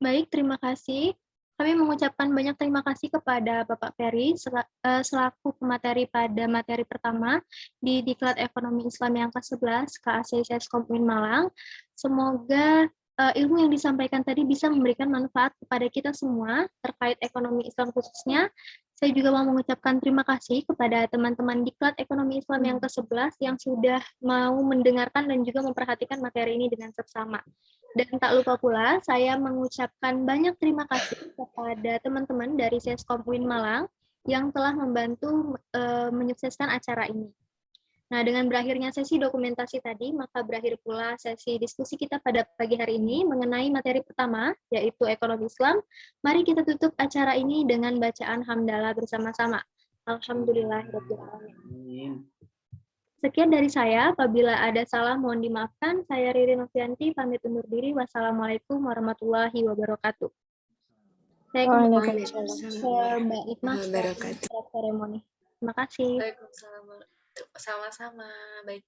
Baik, terima kasih. Kami mengucapkan banyak terima kasih kepada Bapak Ferry selaku pemateri pada materi pertama di Diklat Ekonomi Islam yang ke-11 KAC Seskom UIN Malang. Semoga ilmu yang disampaikan tadi bisa memberikan manfaat kepada kita semua terkait ekonomi Islam khususnya. Saya juga mau mengucapkan terima kasih kepada teman-teman Diklat Ekonomi Islam yang ke-11 yang sudah mau mendengarkan dan juga memperhatikan materi ini dengan seksama. Dan tak lupa pula, saya mengucapkan banyak terima kasih kepada teman-teman dari Seskom UIN Malang yang telah membantu menyukseskan acara ini. Nah, dengan berakhirnya sesi dokumentasi tadi, maka berakhir pula sesi diskusi kita pada pagi hari ini mengenai materi pertama, yaitu ekonomi Islam. Mari kita tutup acara ini dengan bacaan hamdalah bersama-sama. Alhamdulillahirrahmanirrahim. Sekian dari saya, apabila ada salah mohon dimaafkan. Saya Riri Novianti, pamit undur diri. Wassalamualaikum warahmatullahi wabarakatuh. Saya kembali ke Mbak Ikma seremoni. Terima kasih. Waalaikumsalam. Sama-sama. Baik.